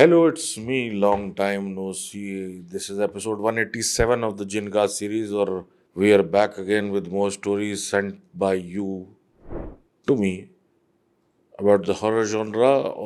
Hello, it's me. Long time no see. This is episode 187 of the Jincast series, or we are back again with more stories sent by you to me about the horror genre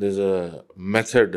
there's a method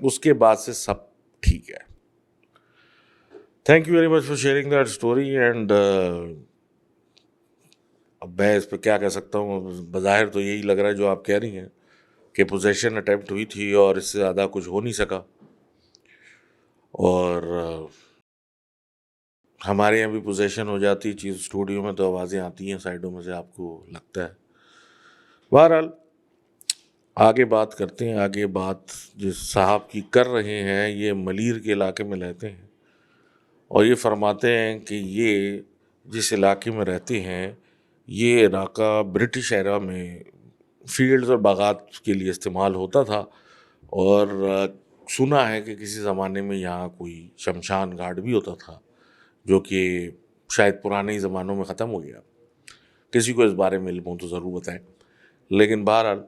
اس کے بعد سے سب ٹھیک ہے. Thank you very much for sharing that story. And اب میں اس پہ کیا کہہ سکتا ہوں. بظاہر تو یہی لگ رہا ہے جو آپ کہہ رہی ہیں کہ پوزیشن اٹیمپٹ ہوئی تھی اور اس سے زیادہ کچھ ہو نہیں سکا. اور ہمارے یہاں بھی پوزیشن ہو جاتی چیز اسٹوڈیو میں تو آوازیں آتی ہیں سائڈوں میں سے, آپ کو لگتا ہے. بہرحال آگے بات کرتے ہیں. آگے بات جس صاحب کی کر رہے ہیں, یہ ملیر کے علاقے میں رہتے ہیں اور یہ فرماتے ہیں کہ یہ جس علاقے میں رہتے ہیں یہ علاقہ برٹش ایرا میں فیلڈز اور باغات کے لیے استعمال ہوتا تھا. اور سنا ہے کہ کسی زمانے میں یہاں کوئی شمشان گھاٹ بھی ہوتا تھا جو کہ شاید پرانے ہی زمانوں میں ختم ہو گیا. کسی کو اس بارے میں علم ہو تو ضرور بتائیں. لیکن بہرحال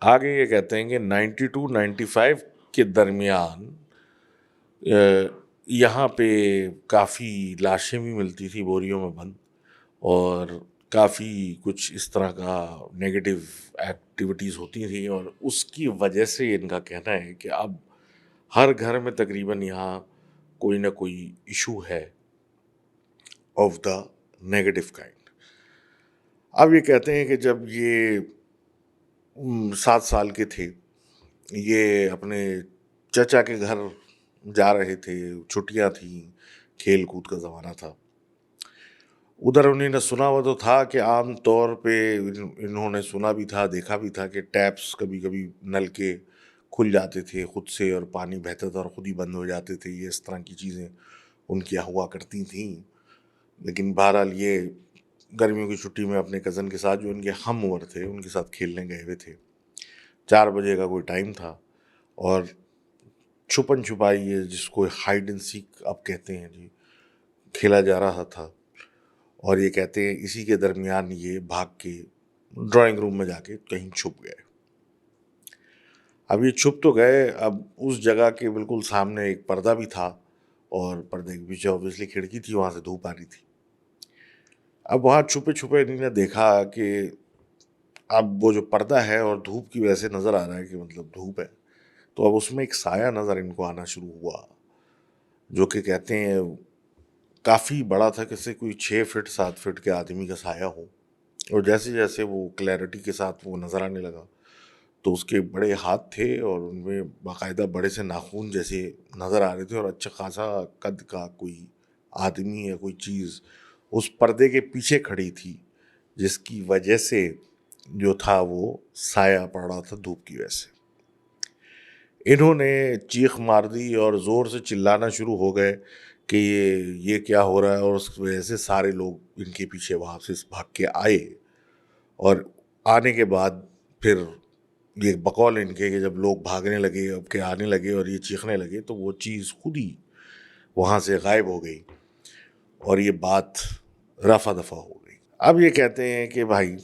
آگے یہ کہتے ہیں کہ 92-95 کے درمیان یہاں پہ کافی لاشیں بھی ملتی تھی بوریوں میں بند, اور کافی کچھ اس طرح کا نیگیٹو ایکٹیویٹیز ہوتی تھیں. اور اس کی وجہ سے ان کا کہنا ہے کہ اب ہر گھر میں تقریباً یہاں کوئی نہ کوئی ایشو ہے آف دا نیگیٹو کائنڈ. اب یہ کہتے ہیں کہ جب یہ 7 سال کے تھے, یہ اپنے چچا کے گھر جا رہے تھے, چھٹیاں تھیں, کھیل کود کا زمانہ تھا. ادھر انہوں نے سنا ہوا تو تھا کہ عام طور پہ انہوں نے سنا بھی تھا, دیکھا بھی تھا کہ ٹیپس کبھی کبھی نل کے کھل جاتے تھے خود سے اور پانی بہتا تھا اور خود ہی بند ہو جاتے تھے. یہ اس طرح کی چیزیں ان کی ہوا کرتی تھیں. لیکن بہرحال یہ گرمیوں کی چھٹی میں اپنے کزن کے ساتھ جو ان کے ہم عمر تھے ان کے ساتھ کھیلنے گئے ہوئے تھے. 4 بجے کا کوئی ٹائم تھا اور چھپن چھپائی یہ جس کو ہائیڈ اینڈ سیک اب کہتے ہیں جی, کھیلا جا رہا تھا. اور یہ کہتے ہیں اسی کے درمیان یہ بھاگ کے ڈرائنگ روم میں جا کے کہیں چھپ گئے. اب یہ چھپ تو گئے, اب اس جگہ کے بالکل سامنے ایک پردہ بھی تھا اور پردے کے پیچھے اوبیسلی کھڑکی تھی, وہاں سے دھوپ آ رہی تھی. اب وہاں چھپے چھپے انہوں نے دیکھا کہ اب وہ جو پردہ ہے اور دھوپ کی وجہ سے نظر آ رہا ہے کہ مطلب دھوپ ہے, تو اب اس میں ایک سایہ نظر ان کو آنا شروع ہوا جو کہ کہتے ہیں کافی بڑا تھا, کیسے کوئی 6 فٹ 7 فٹ کے آدمی کا سایہ ہو. اور جیسے جیسے وہ کلیئرٹی کے ساتھ وہ نظر آنے لگا تو اس کے بڑے ہاتھ تھے اور ان میں باقاعدہ بڑے سے ناخون جیسے نظر آ رہے تھے, اور اچھا خاصا قد کا کوئی آدمی یا کوئی چیز اس پردے کے پیچھے کھڑی تھی, جس کی وجہ سے جو تھا وہ سایہ پڑ رہا تھا دھوپ کی وجہ سے. انہوں نے چیخ مار دی اور زور سے چلانا شروع ہو گئے کہ یہ کیا ہو رہا ہے. اور اس وجہ سے سارے لوگ ان کے پیچھے واپس بھاگ کے آئے, اور آنے کے بعد پھر یہ بقول ان کے کہ جب لوگ بھاگنے لگے, اب کے آنے لگے اور یہ چیخنے لگے تو وہ چیز خود ہی وہاں سے غائب ہو گئی اور یہ بات رفع دفع ہو گئی. اب یہ کہتے ہیں کہ بھائی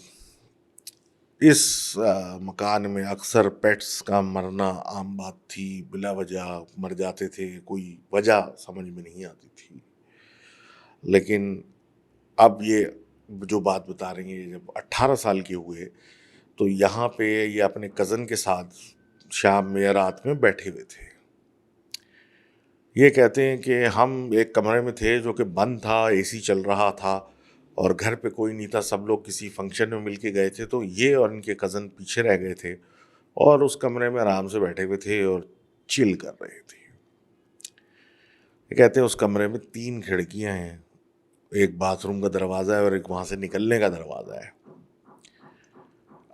اس مکان میں اکثر پیٹس کا مرنا عام بات تھی, بلا وجہ مر جاتے تھے, کوئی وجہ سمجھ میں نہیں آتی تھی. لیکن اب یہ جو بات بتا رہی ہیں, جب 18 سال کے ہوئے تو یہاں پہ یہ اپنے کزن کے ساتھ شام میں یا رات میں بیٹھے ہوئے تھے. یہ کہتے ہیں کہ ہم ایک کمرے میں تھے جو کہ بند تھا, اے سی چل رہا تھا اور گھر پہ کوئی نہیں تھا, سب لوگ کسی فنکشن میں مل کے گئے تھے. تو یہ اور ان کے کزن پیچھے رہ گئے تھے اور اس کمرے میں آرام سے بیٹھے ہوئے تھے اور چل کر رہے تھے. یہ کہتے ہیں اس کمرے میں 3 کھڑکیاں ہیں, ایک باتھ روم کا دروازہ ہے اور ایک وہاں سے نکلنے کا دروازہ ہے.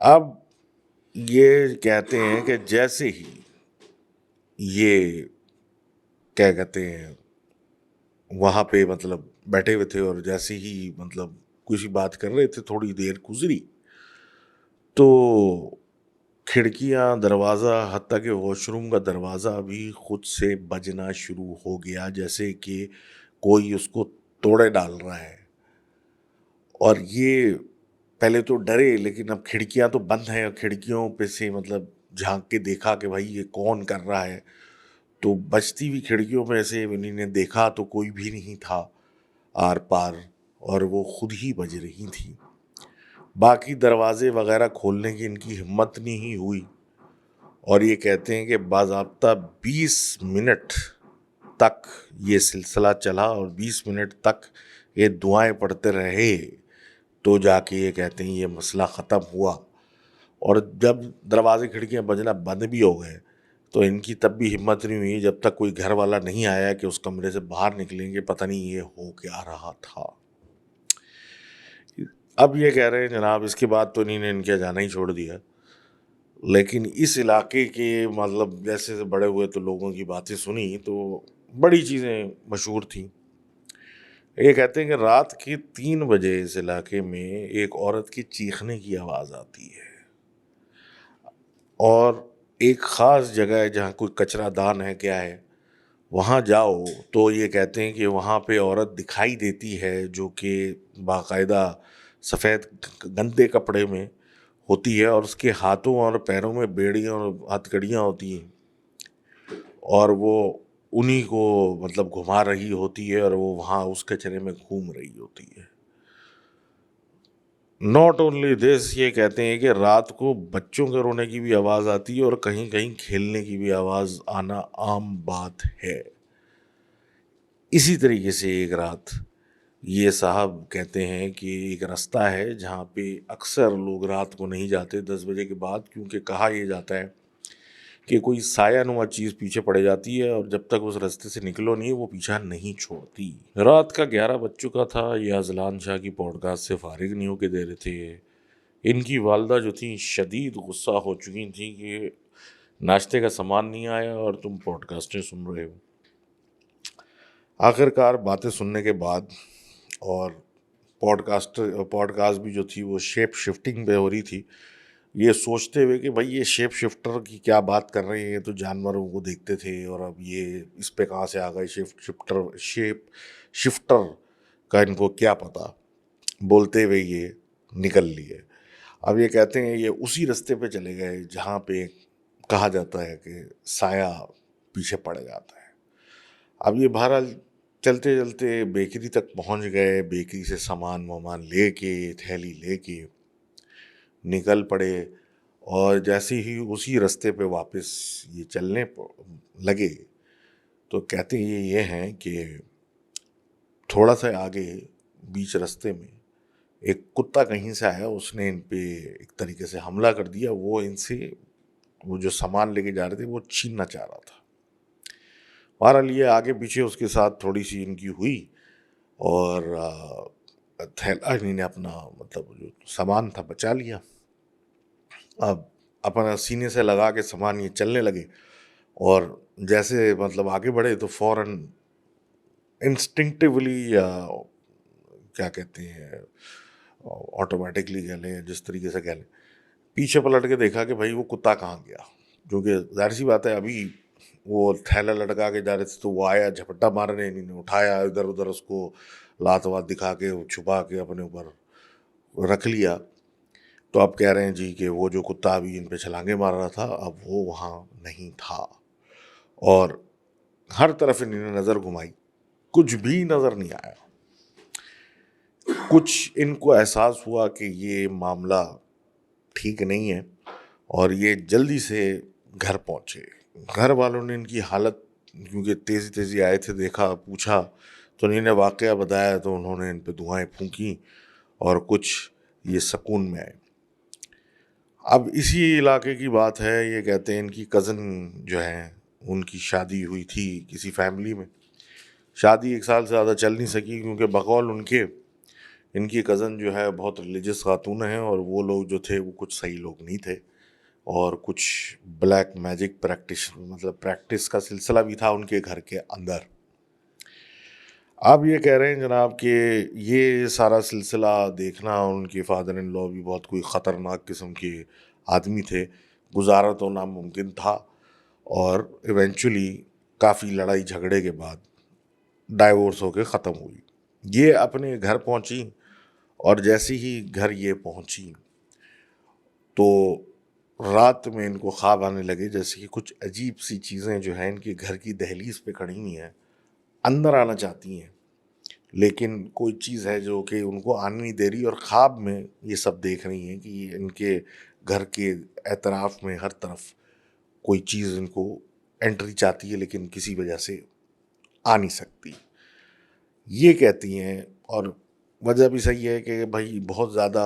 اب یہ کہتے ہیں کہ جیسے ہی یہ کیا کہتے ہیں وہاں پہ مطلب بیٹھے ہوئے تھے اور جیسے ہی مطلب کچھ بات کر رہے تھے, تھوڑی دیر گزری تو کھڑکیاں, دروازہ, حتیٰ کہ واش روم کا دروازہ بھی خود سے بجنا شروع ہو گیا, جیسے کہ کوئی اس کو توڑے ڈال رہا ہے. اور یہ پہلے تو ڈرے, لیکن اب کھڑکیاں تو بند ہیں اور کھڑکیوں پہ سے مطلب جھانک کے دیکھا کہ بھائی یہ کون کر رہا ہے. تو بجتی ہوئی کھڑکیوں میں سے انہوں نے دیکھا تو کوئی بھی نہیں تھا آر پار, اور وہ خود ہی بج رہی تھی. باقی دروازے وغیرہ کھولنے کی ان کی ہمت نہیں ہوئی اور یہ کہتے ہیں کہ باضابطہ 20 منٹ تک یہ سلسلہ چلا اور 20 منٹ تک یہ دعائیں پڑھتے رہے تو جا کے یہ کہتے ہیں یہ مسئلہ ختم ہوا. اور جب دروازے کھڑکیاں بجنا بند بھی ہو گئے تو ان کی تب بھی ہمت نہیں ہوئی جب تک کوئی گھر والا نہیں آیا کہ اس کمرے سے باہر نکلیں گے پتہ نہیں یہ ہو کیا رہا تھا. اب یہ کہہ رہے ہیں جناب اس کے بعد تو انہیں نے ان کے جانا ہی چھوڑ دیا. لیکن اس علاقے کے مطلب جیسے بڑے ہوئے تو لوگوں کی باتیں سنی تو بڑی چیزیں مشہور تھیں. یہ کہتے ہیں کہ رات کے 3 بجے اس علاقے میں ایک عورت کی چیخنے کی آواز آتی ہے اور ایک خاص جگہ ہے جہاں کوئی کچرا دان ہے کیا ہے وہاں جاؤ تو یہ کہتے ہیں کہ وہاں پہ عورت دکھائی دیتی ہے جو کہ باقاعدہ سفید گندے کپڑے میں ہوتی ہے اور اس کے ہاتھوں اور پیروں میں بیڑیاں اور ہتھکڑیاں ہوتی ہیں اور وہ انہی کو مطلب گھما رہی ہوتی ہے اور وہ وہاں اس کچرے میں گھوم رہی ہوتی ہے. ناٹ اونلی دس یہ کہتے ہیں کہ رات کو بچوں کے رونے کی بھی آواز آتی ہے اور کہیں کہیں کھیلنے کی بھی آواز آنا عام بات ہے. اسی طریقے سے ایک رات یہ صاحب کہتے ہیں کہ ایک رستہ ہے جہاں پہ اکثر لوگ رات کو نہیں جاتے 10 بجے کے بعد کیونکہ کہا یہ جاتا ہے کہ کوئی سایہ نما چیز پیچھے پڑ جاتی ہے اور جب تک اس رستے سے نکلو نہیں وہ پیچھا نہیں چھوڑتی. رات کا 11 بج چکا تھا. یہ اذلان شاہ کی پوڈ کاسٹ سے فارغ نہیں ہو کے دے رہے تھے. ان کی والدہ جو تھیں شدید غصہ ہو چکی تھیں کہ ناشتے کا سامان نہیں آیا اور تم پوڈ کاسٹیں سن رہے ہو. آخرکار باتیں سننے کے بعد اور پوڈ کاسٹ بھی جو تھی وہ شیپ شفٹنگ پہ ہو رہی تھی یہ سوچتے ہوئے کہ بھائی یہ شیپ شفٹر کی کیا بات کر رہے ہیں تو جانوروں کو دیکھتے تھے اور اب یہ اس پہ کہاں سے آ گئے شیپ شفٹر کا ان کو کیا پتہ بولتے ہوئے یہ نکل لیے. اب یہ کہتے ہیں یہ اسی رستے پہ چلے گئے جہاں پہ کہا جاتا ہے کہ سایہ پیچھے پڑ جاتا ہے. اب یہ بہرحال چلتے چلتے بیکری تک پہنچ گئے. بیکری سے سامان لے کے تھیلی لے کے نکل پڑے اور جیسے ہی اسی رستے پہ واپس یہ چلنے لگے تو کہتے یہ ہیں کہ تھوڑا سا آگے بیچ رستے میں ایک کتا کہیں سے آیا اس نے ان پہ ایک طریقے سے حملہ کر دیا. وہ ان سے وہ جو سامان لے کے جا رہے تھے وہ چھیننا چاہ رہا تھا. بہرحال یہ آگے پیچھے اس کے ساتھ تھوڑی سی ان کی ہوئی اور تھیلا انہیں نے اپنا مطلب جو سامان تھا بچا لیا. اب اپنا سینے سے لگا کے سامان یہ چلنے لگے اور جیسے مطلب آگے بڑھے تو فوراً انسٹنکٹیولی یا کیا کہتے ہیں آٹومیٹکلی کہہ لیں جس طریقے سے کہہ لیں پیچھے پلٹ کے دیکھا کہ بھائی وہ کتا کہاں گیا کیونکہ ظاہر سی بات ہے ابھی وہ تھیلا لٹکا کے جا رہے تھے تو وہ آیا جھپٹا مارنے انہیں نے اٹھایا ادھر ادھر اس کو لات وات دکھا کے چھپا کے اپنے اوپر رکھ لیا. تو اب کہہ رہے ہیں جی کہ وہ جو کتا ابھی ان پہ چھلانگے مار رہا تھا اب وہ وہاں نہیں تھا اور ہر طرف انہوں نے نظر گھمائی کچھ بھی نظر نہیں آیا. کچھ ان کو احساس ہوا کہ یہ معاملہ ٹھیک نہیں ہے اور یہ جلدی سے گھر پہنچے. گھر والوں نے ان کی حالت کیونکہ تیزی تیزی آئے تھے دیکھا پوچھا تو انہوں نے واقعہ بتایا تو انہوں نے ان پہ دعائیں پھونکیں اور کچھ یہ سکون میں آئے. اب اسی علاقے کی بات ہے. یہ کہتے ہیں ان کی کزن جو ہیں ان کی شادی ہوئی تھی کسی فیملی میں. شادی 1 سال سے زیادہ چل نہیں سکی کیونکہ بقول ان کی کزن جو ہے بہت ریلیجس خاتون ہیں اور وہ لوگ جو تھے وہ کچھ صحیح لوگ نہیں تھے اور کچھ بلیک میجک پریکٹس کا سلسلہ بھی تھا ان کے گھر کے اندر. آپ یہ کہہ رہے ہیں جناب کہ یہ سارا سلسلہ دیکھنا ان کے فادر ان لا بھی بہت کوئی خطرناک قسم کے آدمی تھے. گزارا تو ناممکن تھا اور ایونچولی کافی لڑائی جھگڑے کے بعد ڈائیورس ہو کے ختم ہوئی. یہ اپنے گھر پہنچی اور جیسے ہی گھر یہ پہنچی تو رات میں ان کو خواب آنے لگے جیسے کہ کچھ عجیب سی چیزیں جو ہیں ان کے گھر کی دہلیز پہ کھڑی ہوئی ہیں اندر آنا چاہتی ہیں لیکن کوئی چیز ہے جو کہ ان کو آنے نہیں دے رہی اور خواب میں یہ سب دیکھ رہی ہیں کہ ان کے گھر کے اطراف میں ہر طرف کوئی چیز ان کو انٹری چاہتی ہے لیکن کسی وجہ سے آ نہیں سکتی، یہ کہتی ہیں. اور وجہ بھی صحیح ہے کہ بھائی بہت زیادہ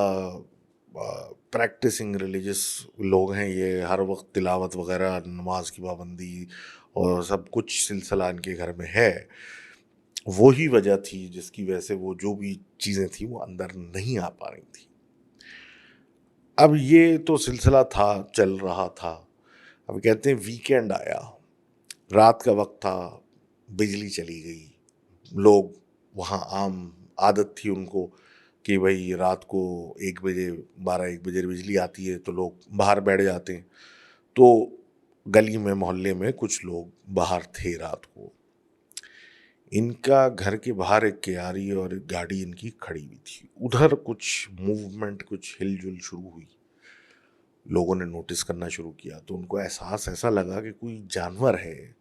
پریکٹسنگ ریلیجس لوگ ہیں یہ، ہر وقت تلاوت وغیرہ، نماز کی پابندی اور سب کچھ سلسلہ ان کے گھر میں ہے. وہی وجہ تھی جس کی وجہ سے وہ جو بھی چیزیں تھیں وہ اندر نہیں آ پا رہی تھیں. اب یہ تو سلسلہ تھا، چل رہا تھا. اب کہتے ہیں ویکینڈ آیا، رات کا وقت تھا، بجلی چلی گئی. لوگ وہاں عام عادت تھی ان کو کہ بھائی رات کو 1 بجے 12-1 بجے بجلی آتی ہے تو لوگ باہر بیٹھ جاتے ہیں. تو گلی میں محلے میں کچھ لوگ باہر تھے رات کو. ان کا گھر کے باہر ایک کیاری اور ایک گاڑی ان کی کھڑی ہوئی تھی. ادھر کچھ موومنٹ، کچھ ہل جل شروع ہوئی. لوگوں نے نوٹس کرنا شروع کیا تو ان کو احساس ایسا لگا کہ کوئی جانور ہے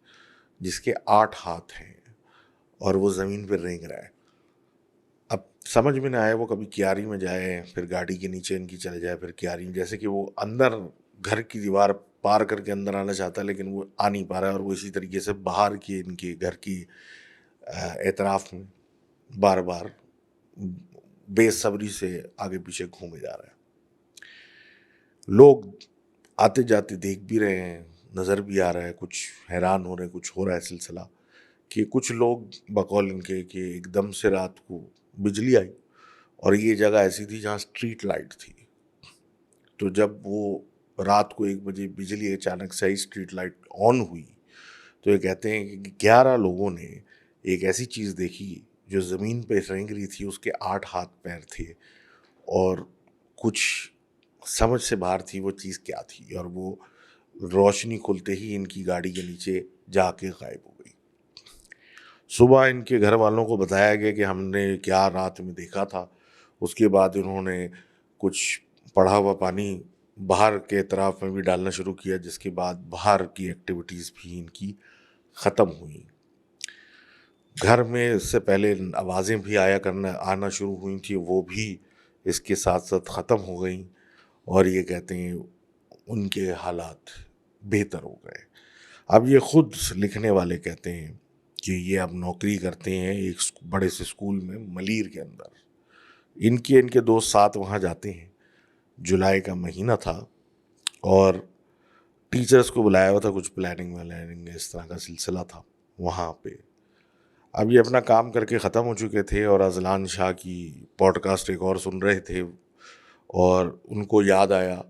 جس کے 8 ہاتھ ہیں اور وہ زمین پہ رینگ رہا ہے. اب سمجھ میں نہ آئے وہ کبھی کیاری میں جائے، پھر گاڑی کے نیچے ان کی چلے جائے، پھر کیاری میں، جیسے کہ وہ اندر گھر کی دیوار پار کر کے اندر آنا چاہتا ہے لیکن وہ آ نہیں پا رہا ہے، اور وہ اسی طریقے سے باہر کی ان کے گھر کی اطراف میں بار بار بے صبری سے آگے پیچھے گھومے جا رہا ہے. لوگ آتے جاتے دیکھ بھی رہے ہیں، نظر بھی آ رہا ہے، کچھ حیران ہو رہے ہیں، کچھ ہو رہا ہے سلسلہ کہ کچھ لوگ بقول ان کے کہ ایک دم سے رات کو بجلی آئی، اور یہ جگہ ایسی تھی جہاں اسٹریٹ لائٹ تھی. تو جب وہ رات کو 1 بجے بجلی اچانک سے اسٹریٹ لائٹ آن ہوئی تو یہ کہتے ہیں کہ 11 لوگوں نے ایک ایسی چیز دیکھی جو زمین پہ رینگ رہی تھی. اس کے 8 ہاتھ پیر تھے اور کچھ سمجھ سے باہر تھی وہ چیز کیا تھی، اور وہ روشنی کھلتے ہی ان کی گاڑی کے نیچے جا کے غائب ہو گئی. صبح ان کے گھر والوں کو بتایا گیا کہ ہم نے کیا رات میں دیکھا تھا. اس کے بعد انہوں نے کچھ پڑا ہوا پانی باہر کے اطراف میں بھی ڈالنا شروع کیا، جس کے بعد باہر کی ایکٹیویٹیز بھی ان کی ختم ہوئیں. گھر میں اس سے پہلے آوازیں بھی آنا شروع ہوئی تھیں، وہ بھی اس کے ساتھ ساتھ ختم ہو گئیں. اور یہ کہتے ہیں ان کے حالات بہتر ہو گئے. اب یہ خود لکھنے والے کہتے ہیں کہ یہ اب نوکری کرتے ہیں ایک بڑے سے اسکول میں ملیر کے اندر. ان کے دوست ساتھ وہاں جاتے ہیں. جولائی کا مہینہ تھا اور ٹیچرز کو بلایا ہوا تھا، کچھ پلاننگ اس طرح کا سلسلہ تھا وہاں پہ. اب یہ اپنا کام کر کے ختم ہو چکے تھے اور اذلان شاہ کی پوڈ کاسٹ ایک اور سن رہے تھے، اور ان کو یاد آیا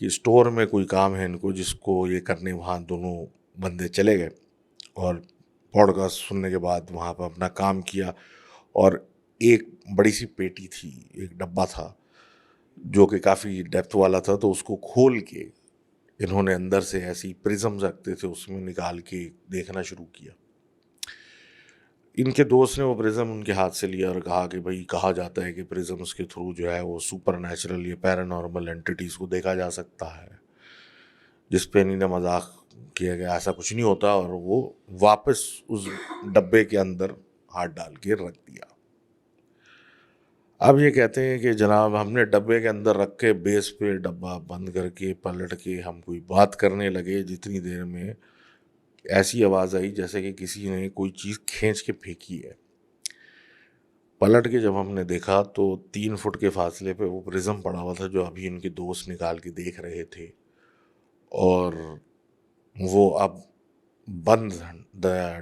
کہ اسٹور میں کوئی کام ہے ان کو جس کو یہ کرنے وہاں دونوں بندے چلے گئے. اور پوڈ کاسٹ سننے کے بعد وہاں پہ اپنا کام کیا، اور ایک بڑی سی پیٹی تھی، ایک ڈبہ تھا جو کہ کافی ڈیپتھ والا تھا، تو اس کو کھول کے انہوں نے اندر سے ایسی پرزم رکھتے تھے اس میں نکال کے دیکھنا شروع کیا. ان کے دوست نے وہ پرزم ان کے ہاتھ سے لیا اور کہا کہ بھائی کہا جاتا ہے کہ پرزمس کے تھرو جو ہے وہ سپر نیچرل یا پیرانارمل اینٹیٹیز کو دیکھا جا سکتا ہے، جس پہ انہیں مذاق کیا گیا. ایسا کچھ نہیں ہوتا، اور وہ واپس اس ڈبے کے اندر ہاتھ ڈال کے رکھ دیا. اب یہ کہتے ہیں کہ جناب ہم نے ڈبے کے اندر رکھ کے بیس پہ ڈبہ بند کر کے پلٹ کے ہم کوئی بات کرنے لگے، جتنی دیر میں ایسی آواز آئی جیسے کہ کسی نے کوئی چیز کھینچ کے پھینکی ہے. پلٹ کے جب ہم نے دیکھا تو 3 فٹ کے فاصلے پہ وہ پرزم پڑا ہوا تھا جو ابھی ان کے دوست نکال کے دیکھ رہے تھے، اور وہ اب بند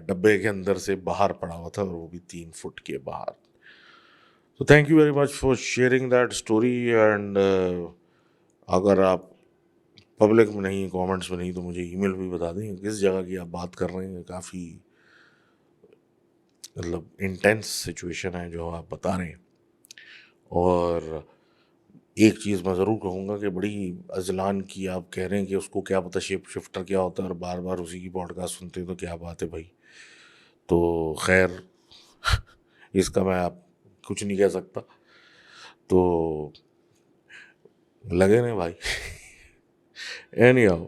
ڈبے کے اندر سے باہر پڑا ہوا تھا، اور وہ بھی 3 فٹ کے باہر. تو thank you very much for sharing that story. And اگر آپ پبلک میں نہیں، کامنٹس میں نہیں، تو مجھے ای میل بھی بتا دیں کس جگہ کی آپ بات کر رہے ہیں. کافی مطلب انٹینس سچویشن ہے جو آپ بتا رہے ہیں. اور ایک چیز میں ضرور کہوں گا کہ بڑی اذلان کی آپ کہہ رہے ہیں کہ اس کو کیا پتہ شیپ شفٹر کیا ہوتا ہے، اور بار بار اسی کی پوڈ کاسٹ سنتے ہیں، تو کیا بات ہے بھائی. تو خیر اس کا میں آپ کچھ نہیں کہہ سکتا، تو لگے نہیں بھائی. Anyhow,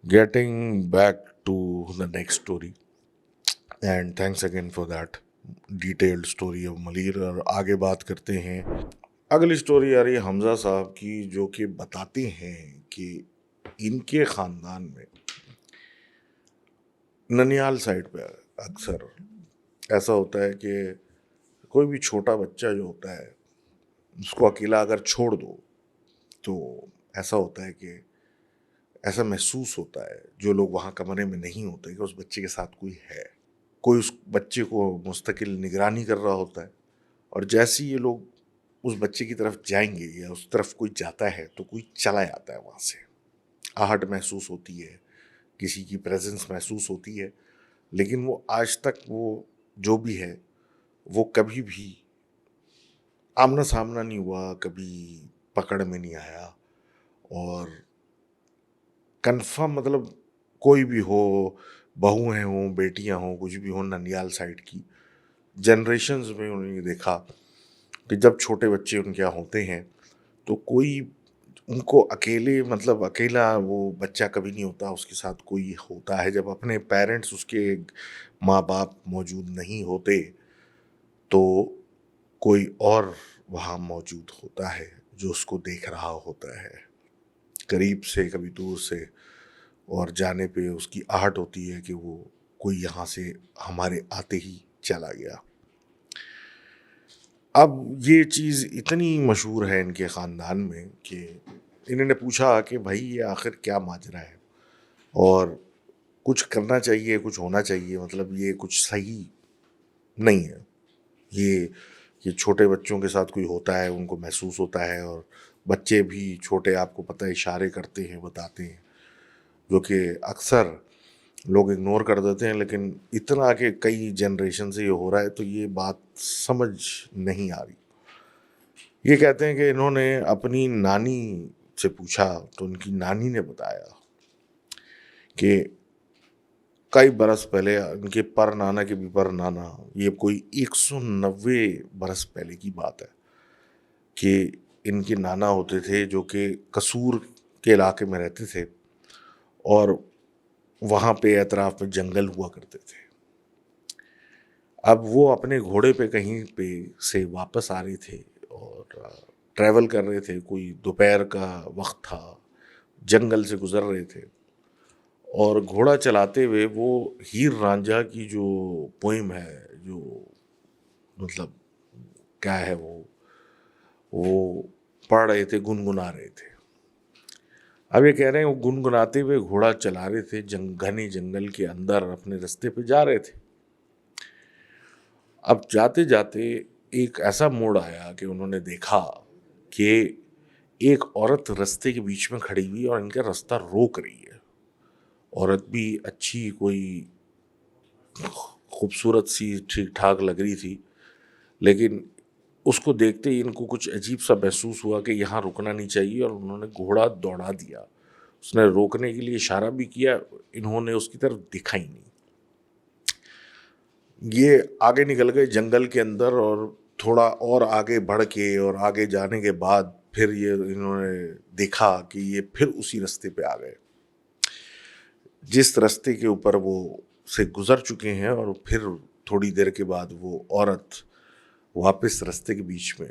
getting back to the next story, and thanks again for that detailed story of Malir. اور آگے بات کرتے ہیں. اگلی سٹوری آ رہی ہے حمزہ صاحب کی، جو کہ بتاتے ہیں کہ ان کے خاندان میں ننیال سائڈ پہ اکثر ایسا ہوتا ہے کہ کوئی بھی چھوٹا بچہ جو ہوتا ہے اس کو اکیلا اگر چھوڑ دو تو ایسا ہوتا ہے کہ ایسا محسوس ہوتا ہے جو لوگ وہاں کمرے میں نہیں ہوتے کہ اس بچے کے ساتھ کوئی ہے، کوئی اس بچے کو مستقل نگرانی کر رہا ہوتا ہے. اور جیسے یہ لوگ اس بچے کی طرف جائیں گے یا اس طرف کوئی جاتا ہے تو کوئی چلا جاتا ہے وہاں سے. آہٹ محسوس ہوتی ہے، کسی کی پریزنس محسوس ہوتی ہے، لیکن وہ آج تک وہ جو بھی ہے وہ کبھی بھی آمنا سامنا نہیں ہوا، کبھی پکڑ میں نہیں آیا. اور کنفرم مطلب کوئی بھی ہو، بہویں ہوں، بیٹیاں ہوں، کچھ بھی ہوں، ننیال سائڈ کی جنریشنز میں انہوں نے دیکھا کہ جب چھوٹے بچے ان کے یہاں ہوتے ہیں تو کوئی ان کو اکیلے مطلب اکیلا وہ بچہ کبھی نہیں ہوتا، اس کے ساتھ کوئی ہوتا ہے. جب اپنے پیرنٹس اس کے ماں باپ موجود نہیں ہوتے تو کوئی اور وہاں موجود ہوتا ہے جو اس کو دیکھ رہا ہوتا ہے، قریب سے کبھی دور سے. اور جانے پہ اس کی آہٹ ہوتی ہے کہ وہ کوئی یہاں سے ہمارے آتے ہی چلا گیا. اب یہ چیز اتنی مشہور ہے ان کے خاندان میں کہ انہوں نے پوچھا کہ بھائی یہ آخر کیا ماجرا ہے اور کچھ کرنا چاہیے، کچھ ہونا چاہیے، مطلب یہ کچھ صحیح نہیں ہے. یہ چھوٹے بچوں کے ساتھ کوئی ہوتا ہے، ان کو محسوس ہوتا ہے، اور بچے بھی چھوٹے آپ کو پتہ ہے اشارے کرتے ہیں، بتاتے ہیں، جو کہ اکثر لوگ اگنور کر دیتے ہیں. لیکن اتنا کہ کئی جنریشن سے یہ ہو رہا ہے تو یہ بات سمجھ نہیں آ رہی. یہ کہتے ہیں کہ انہوں نے اپنی نانی سے پوچھا تو ان کی نانی نے بتایا کہ کئی برس پہلے ان کے پر نانا کے بھی پر نانا، یہ کوئی 190 برس پہلے کی بات ہے کہ ان کے نانا ہوتے تھے جو کہ قصور کے علاقے میں رہتے تھے، اور وہاں پہ اطراف میں جنگل ہوا کرتے تھے. اب وہ اپنے گھوڑے پہ کہیں پہ سے واپس آ رہے تھے اور ٹریول کر رہے تھے، کوئی دوپہر کا وقت تھا، جنگل سے گزر رہے تھے، اور گھوڑا چلاتے ہوئے وہ ہیر رانجھا کی جو پوئم ہے، جو مطلب کیا ہے وہ پڑھ رہے تھے، گنگنا رہے تھے. اب یہ کہہ رہے ہیں وہ گنگناتے ہوئے گھوڑا چلا رہے تھے، گھنے جنگل کے اندر اپنے رستے پہ جا رہے تھے. اب جاتے جاتے ایک ایسا موڑ آیا کہ انہوں نے دیکھا کہ ایک عورت رستے کے بیچ میں کھڑی ہوئی اور ان کا رستہ روک رہی ہے. عورت بھی اچھی، کوئی خوبصورت سی، ٹھیک ٹھاک لگ رہی تھی، لیکن اس کو دیکھتے ہی ان کو کچھ عجیب سا محسوس ہوا کہ یہاں رکنا نہیں چاہیے، اور انہوں نے گھوڑا دوڑا دیا. اس نے روکنے کے لیے اشارہ بھی کیا، انہوں نے اس کی طرف دیکھا ہی نہیں. یہ آگے نکل گئے جنگل کے اندر، اور تھوڑا اور آگے بڑھ کے اور آگے جانے کے بعد پھر یہ انہوں نے دیکھا کہ یہ پھر اسی رستے پہ آ گئے جس رستے کے اوپر وہ سے گزر چکے ہیں. اور پھر تھوڑی دیر کے بعد وہ عورت واپس رستے کے بیچ میں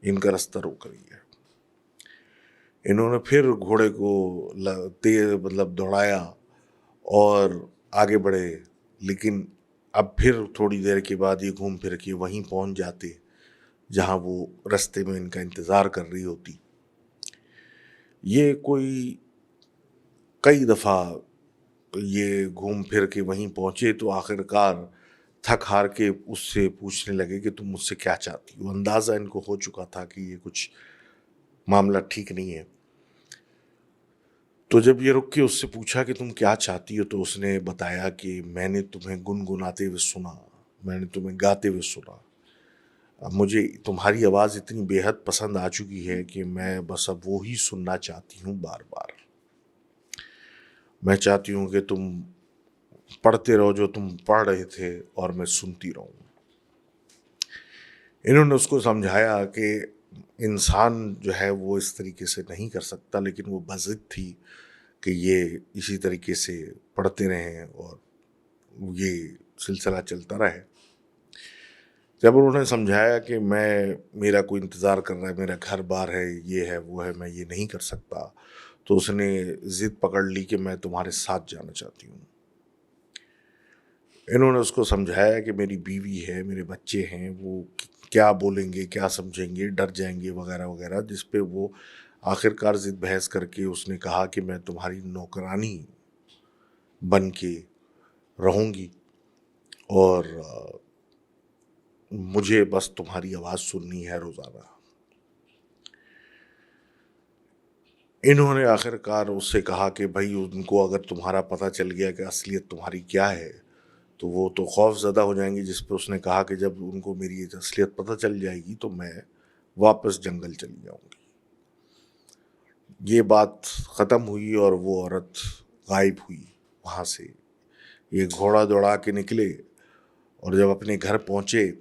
ان کا رستہ روک رہی ہے. انہوں نے پھر گھوڑے کو تیز مطلب دوڑایا اور آگے بڑھے، لیکن اب پھر تھوڑی دیر کے بعد یہ گھوم پھر کے وہیں پہنچ جاتے جہاں وہ رستے میں ان کا انتظار کر رہی ہوتی. یہ کوئی کئی دفعہ یہ گھوم پھر کے وہیں پہنچے تو آخر کار تھک ہار کے اس سے پوچھنے لگے کہ تم مجھ سے کیا چاہتی ہو. اندازہ ان کو ہو چکا تھا کہ یہ کچھ معاملہ ٹھیک نہیں ہے. تو جب یہ رک کے اس سے پوچھا کہ تم کیا چاہتی ہو تو اس نے بتایا کہ میں نے تمہیں گنگناتے ہوئے سنا، میں نے تمہیں گاتے ہوئے سنا. اب مجھے تمہاری آواز اتنی بے حد پسند آ چکی ہے کہ میں بس اب وہی سننا چاہتی ہوں بار بار. میں چاہتی ہوں کہ تم پڑھتے رہو جو تم پڑھ رہے تھے اور میں سنتی رہوں. انہوں نے اس کو سمجھایا کہ انسان جو ہے وہ اس طریقے سے نہیں کر سکتا، لیکن وہ بضد تھی کہ یہ اسی طریقے سے پڑھتے رہیں اور یہ سلسلہ چلتا رہے. جب انہوں نے سمجھایا کہ میرا کوئی انتظار کر رہا ہے، میرا گھر بار ہے، یہ ہے وہ ہے، میں یہ نہیں کر سکتا، تو اس نے ضد پکڑ لی کہ میں تمہارے ساتھ جانا چاہتی ہوں. انہوں نے اس کو سمجھایا کہ میری بیوی ہے، میرے بچے ہیں، وہ کیا بولیں گے، کیا سمجھیں گے، ڈر جائیں گے وغیرہ وغیرہ، جس پہ وہ آخر کار ضد بحث کر کے اس نے کہا کہ میں تمہاری نوکرانی بن کے رہوں گی اور مجھے بس تمہاری آواز سننی ہے روزانہ۔ انہوں نے آخر کار اس سے کہا کہ بھائی ان کو اگر تمہارا پتہ چل گیا کہ اصلیت تمہاری کیا ہے تو وہ تو خوف زدہ ہو جائیں گے، جس پہ اس نے کہا کہ جب ان کو میری اصلیت پتہ چل جائے گی تو میں واپس جنگل چلی جاؤں گی۔ یہ بات ختم ہوئی اور وہ عورت غائب ہوئی وہاں سے۔ یہ گھوڑا دوڑا کے نکلے اور جب اپنے گھر پہنچے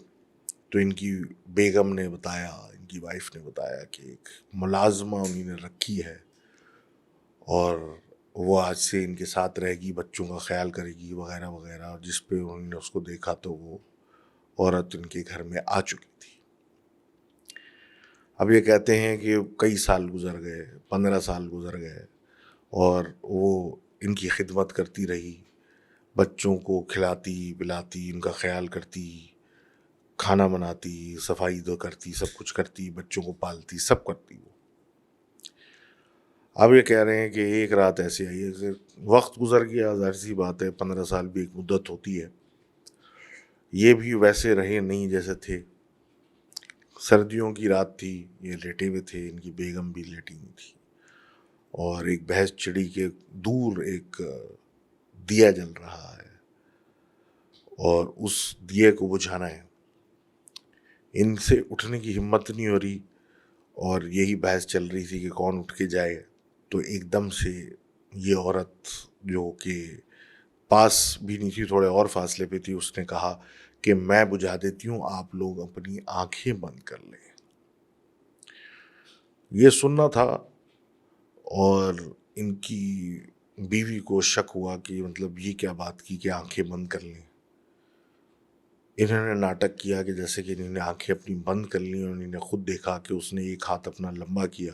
تو ان کی بیگم نے بتایا، ان کی وائف نے بتایا کہ ایک ملازمہ انہوں نے رکھی ہے اور وہ آج سے ان کے ساتھ رہے گی، بچوں کا خیال کرے گی وغیرہ وغیرہ، اور جس پہ انہوں نے اس کو دیکھا تو وہ عورت ان کے گھر میں آ چکی تھی۔ اب یہ کہتے ہیں کہ کئی سال گزر گئے، 15 سال گزر گئے اور وہ ان کی خدمت کرتی رہی، بچوں کو کھلاتی پلاتی، ان کا خیال کرتی، کھانا بناتی، صفائی تو کرتی، سب کچھ کرتی، بچوں کو پالتی، سب کرتی وہ۔ اب یہ کہہ رہے ہیں کہ ایک رات ایسے آئی ہے، وقت گزر گیا، ظاہر سی بات ہے 15 سال بھی ایک مدت ہوتی ہے، یہ بھی ویسے رہے نہیں جیسے تھے۔ سردیوں کی رات تھی، یہ لیٹے ہوئے تھے، ان کی بیگم بھی لیٹی ہوئی تھی اور ایک بھینس چڑی کے دور ایک دیا جل رہا ہے اور اس دیے کو بجھانا ہے۔ ان سے اٹھنے کی ہمت نہیں ہو رہی اور یہی بحث چل رہی تھی کہ کون اٹھ کے جائے، تو ایک دم سے یہ عورت جو کہ پاس بھی نہیں تھی، تھوڑے اور فاصلے پہ تھی، اس نے کہا کہ میں بجھا دیتی ہوں، آپ لوگ اپنی آنکھیں بند کر لیں۔ یہ سننا تھا اور ان کی بیوی کو شک ہوا کہ مطلب یہ کیا بات کی کہ آنکھیں بند کر لیں۔ انہوں نے ناٹک کیا کہ جیسے کہ انہوں نے آنکھیں اپنی بند کر لیں اور انہوں نے خود دیکھا کہ اس نے ایک ہاتھ اپنا لمبا کیا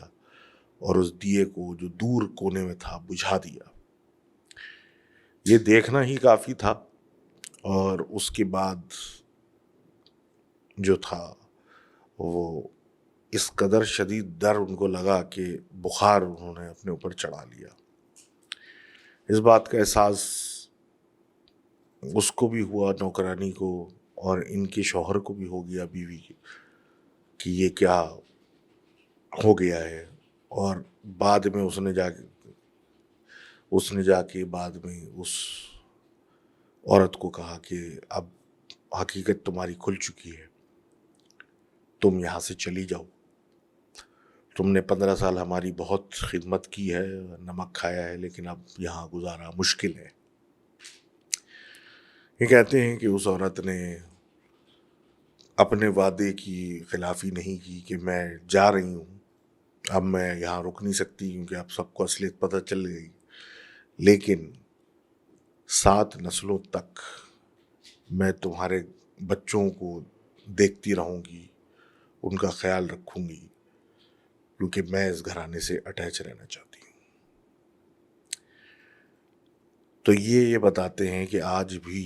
اور اس دیے کو جو دور کونے میں تھا بجھا دیا۔ یہ دیکھنا ہی کافی تھا اور اس کے بعد جو تھا وہ اس قدر شدید ڈر ان کو لگا کہ بخار انہوں نے اپنے اوپر چڑھا لیا۔ اس بات کا احساس اس کو بھی ہوا، نوکرانی کو، اور ان کے شوہر کو بھی ہو گیا، بیوی کی، کہ یہ کیا ہو گیا ہے۔ اور بعد میں اس نے جا کے بعد میں اس عورت کو کہا کہ اب حقیقت تمہاری کھل چکی ہے، تم یہاں سے چلی جاؤ، تم نے 15 سال ہماری بہت خدمت کی ہے، نمک کھایا ہے، لیکن اب یہاں گزارا مشکل ہے۔ یہ کہتے ہیں کہ اس عورت نے اپنے وعدے کی خلافی نہیں کی کہ میں جا رہی ہوں، اب میں یہاں رک نہیں سکتی کیونکہ اب سب کو اصلیت پتہ چل گئی، لیکن 7 نسلوں تک میں تمہارے بچوں کو دیکھتی رہوں گی، ان کا خیال رکھوں گی، کیونکہ میں اس گھرانے سے اٹیچ رہنا چاہتی ہوں۔ تو یہ بتاتے ہیں کہ آج بھی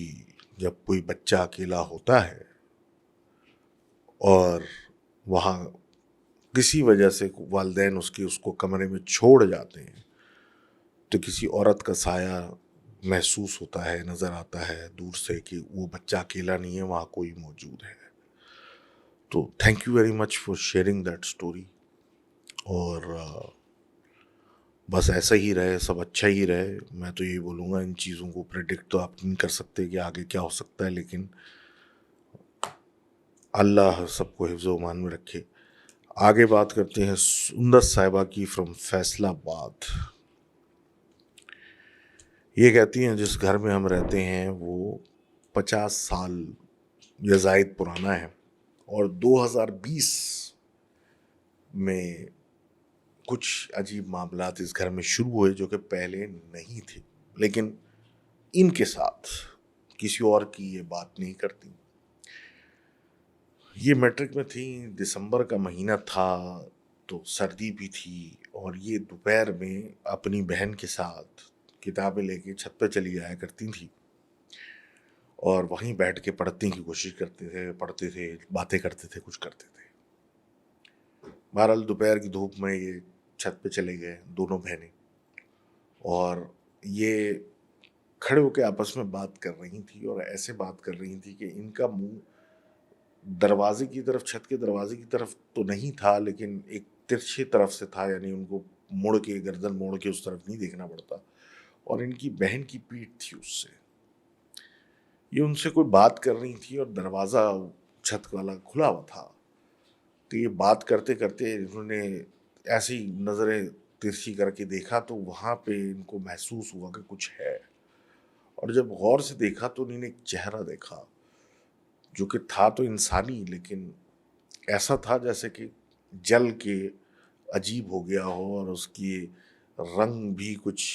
جب کوئی بچہ اکیلا ہوتا ہے اور وہاں کسی وجہ سے والدین اس کو کمرے میں چھوڑ جاتے ہیں تو کسی عورت کا سایہ محسوس ہوتا ہے، نظر آتا ہے دور سے کہ وہ بچہ اکیلا نہیں ہے، وہاں کوئی موجود ہے۔ تو thank you very much for sharing that story, اور بس ایسا ہی رہے، سب اچھا ہی رہے۔ میں تو یہی بولوں گا، ان چیزوں کو پریڈکٹ تو آپ نہیں کر سکتے کہ آگے کیا ہو سکتا ہے، لیکن اللہ سب کو حفظ و امان میں رکھے۔ آگے بات کرتے ہیں سندس صاحبہ کی فرام فیصلہ آباد۔ یہ کہتی ہیں جس گھر میں ہم رہتے ہیں وہ 50 سال یا زائد پرانا ہے اور 2020 میں کچھ عجیب معاملات اس گھر میں شروع ہوئے جو کہ پہلے نہیں تھے، لیکن ان کے ساتھ کسی اور کی یہ بات نہیں کرتی۔ یہ میٹرک میں تھی، دسمبر کا مہینہ تھا تو سردی بھی تھی، اور یہ دوپہر میں اپنی بہن کے ساتھ کتابیں لے کے چھت پہ چلی جایا کرتی تھی اور وہیں بیٹھ کے پڑھنے کی کوشش کرتے تھے، پڑھتے تھے، باتیں کرتے تھے، کچھ کرتے تھے۔ بہرحال دوپہر کی دھوپ میں یہ چھت پہ چلے گئے دونوں بہنیں، اور یہ کھڑے ہو کے آپس میں بات کر رہی تھی، اور ایسے بات کر رہی تھی کہ ان کا منہ دروازے کی طرف، چھت کے دروازے کی طرف تو نہیں تھا، لیکن ایک ترچھی طرف سے تھا، یعنی ان کو مڑ کے، گردن موڑ کے اس طرف نہیں دیکھنا پڑتا، اور ان کی بہن کی پیٹھ تھی اس سے۔ یہ ان سے کوئی بات کر رہی تھی اور دروازہ چھت والا کھلا ہوا تھا، تو یہ بات کرتے کرتے انہوں نے ایسی نظریں ترچھی کر کے دیکھا، تو وہاں پہ ان کو محسوس ہوا کہ کچھ ہے، اور جب غور سے دیکھا تو انہوں نے ایک چہرہ دیکھا جو کہ تھا تو انسانی، لیکن ایسا تھا جیسے کہ جل کے عجیب ہو گیا ہو، اور اس کی رنگ بھی کچھ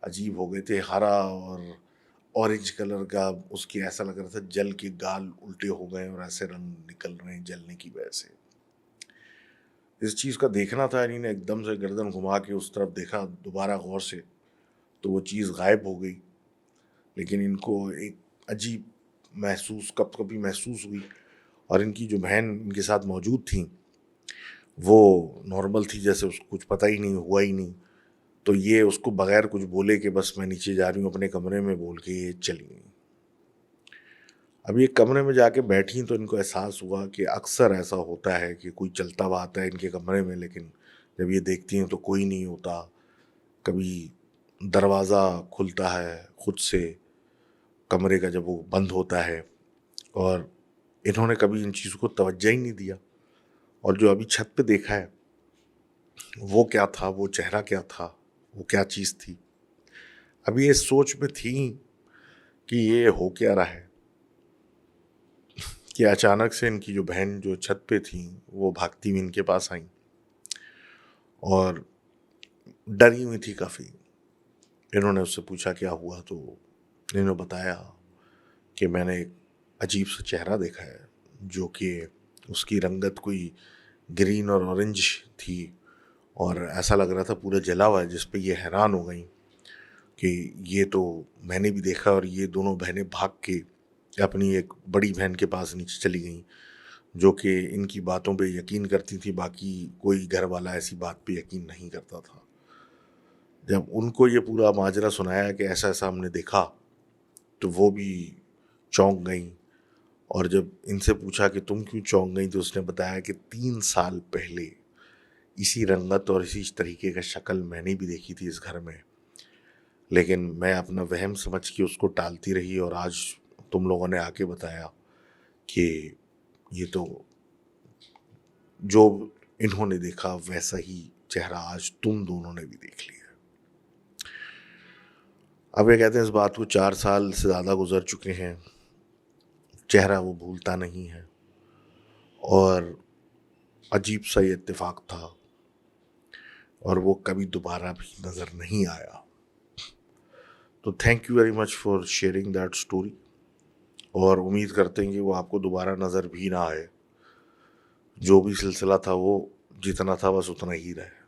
عجیب ہو گئے تھے، ہرا اور اورنج کلر کا، اس کی ایسا لگ رہا تھا جل کے گال الٹے ہو گئے اور ایسے رنگ نکل رہے ہیں جلنے کی وجہ سے۔ اس چیز کا دیکھنا تھا، انہوں نے ایک دم سے گردن گھما کے اس طرف دیکھا دوبارہ غور سے، تو وہ چیز غائب ہو گئی، لیکن ان کو ایک عجیب محسوس کبھی محسوس ہوئی، اور ان کی جو بہن ان کے ساتھ موجود تھیں وہ نارمل تھی، جیسے اس کو کچھ پتہ ہی نہیں ہوا ہی نہیں، تو یہ اس کو بغیر کچھ بولے کہ بس میں نیچے جا رہی ہوں اپنے کمرے میں بول کے یہ چلی گئی۔ اب یہ کمرے میں جا کے بیٹھی تو ان کو احساس ہوا کہ اکثر ایسا ہوتا ہے کہ کوئی چلتا ہوا آتا ہے ان کے کمرے میں، لیکن جب یہ دیکھتی ہیں تو کوئی نہیں ہوتا، کبھی دروازہ کھلتا ہے خود سے کمرے کا جب وہ بند ہوتا ہے، اور انہوں نے کبھی ان چیزوں کو توجہ ہی نہیں دیا، اور جو ابھی چھت پہ دیکھا ہے وہ کیا تھا، وہ چہرہ کیا تھا، وہ کیا چیز تھی۔ ابھی یہ سوچ میں تھی کہ یہ ہو کیا رہا ہے کہ اچانک سے ان کی جو بہن جو چھت پہ تھیں وہ بھاگتی ہوئی ان کے پاس آئیں، اور ڈری ہوئی تھی کافی۔ انہوں نے اس سے پوچھا کیا ہوا، تو انہوں نے بتایا کہ میں نے ایک عجیب سا چہرہ دیکھا ہے جو کہ اس کی رنگت کوئی گرین اور اورنج تھی، اور ایسا لگ رہا تھا پورا جلا ہوا ہے، جس پہ یہ حیران ہو گئیں کہ یہ تو میں نے بھی دیکھا، اور یہ دونوں بہنیں بھاگ کے اپنی ایک بڑی بہن کے پاس نیچے چلی گئیں، جو کہ ان کی باتوں پہ یقین کرتی تھی، باقی کوئی گھر والا ایسی بات پہ یقین نہیں کرتا تھا۔ جب ان کو یہ پورا ماجرا سنایا کہ ایسا ایسا ہم نے دیکھا، تو وہ بھی چونک گئیں، اور جب ان سے پوچھا کہ تم کیوں چونک گئیں، تو اس نے بتایا کہ 3 سال پہلے اسی رنگت اور اسی طریقے کا شکل میں نے بھی دیکھی تھی اس گھر میں، لیکن میں اپنا وہم سمجھ کے اس کو ٹالتی رہی، اور آج تم لوگوں نے آ کے بتایا کہ یہ تو جو انہوں نے دیکھا ویسا ہی چہرہ آج تم دونوں نے بھی دیکھ لیا۔ اب یہ کہتے ہیں اس بات کو 4 سال سے زیادہ گزر چکے ہیں، چہرہ وہ بھولتا نہیں ہے، اور عجیب سا یہ اتفاق تھا، اور وہ کبھی دوبارہ بھی نظر نہیں آیا۔ تو thank you very much for sharing that story, اور امید کرتے ہیں کہ وہ آپ کو دوبارہ نظر بھی نہ آئے، جو بھی سلسلہ تھا وہ جتنا تھا بس اتنا ہی رہے۔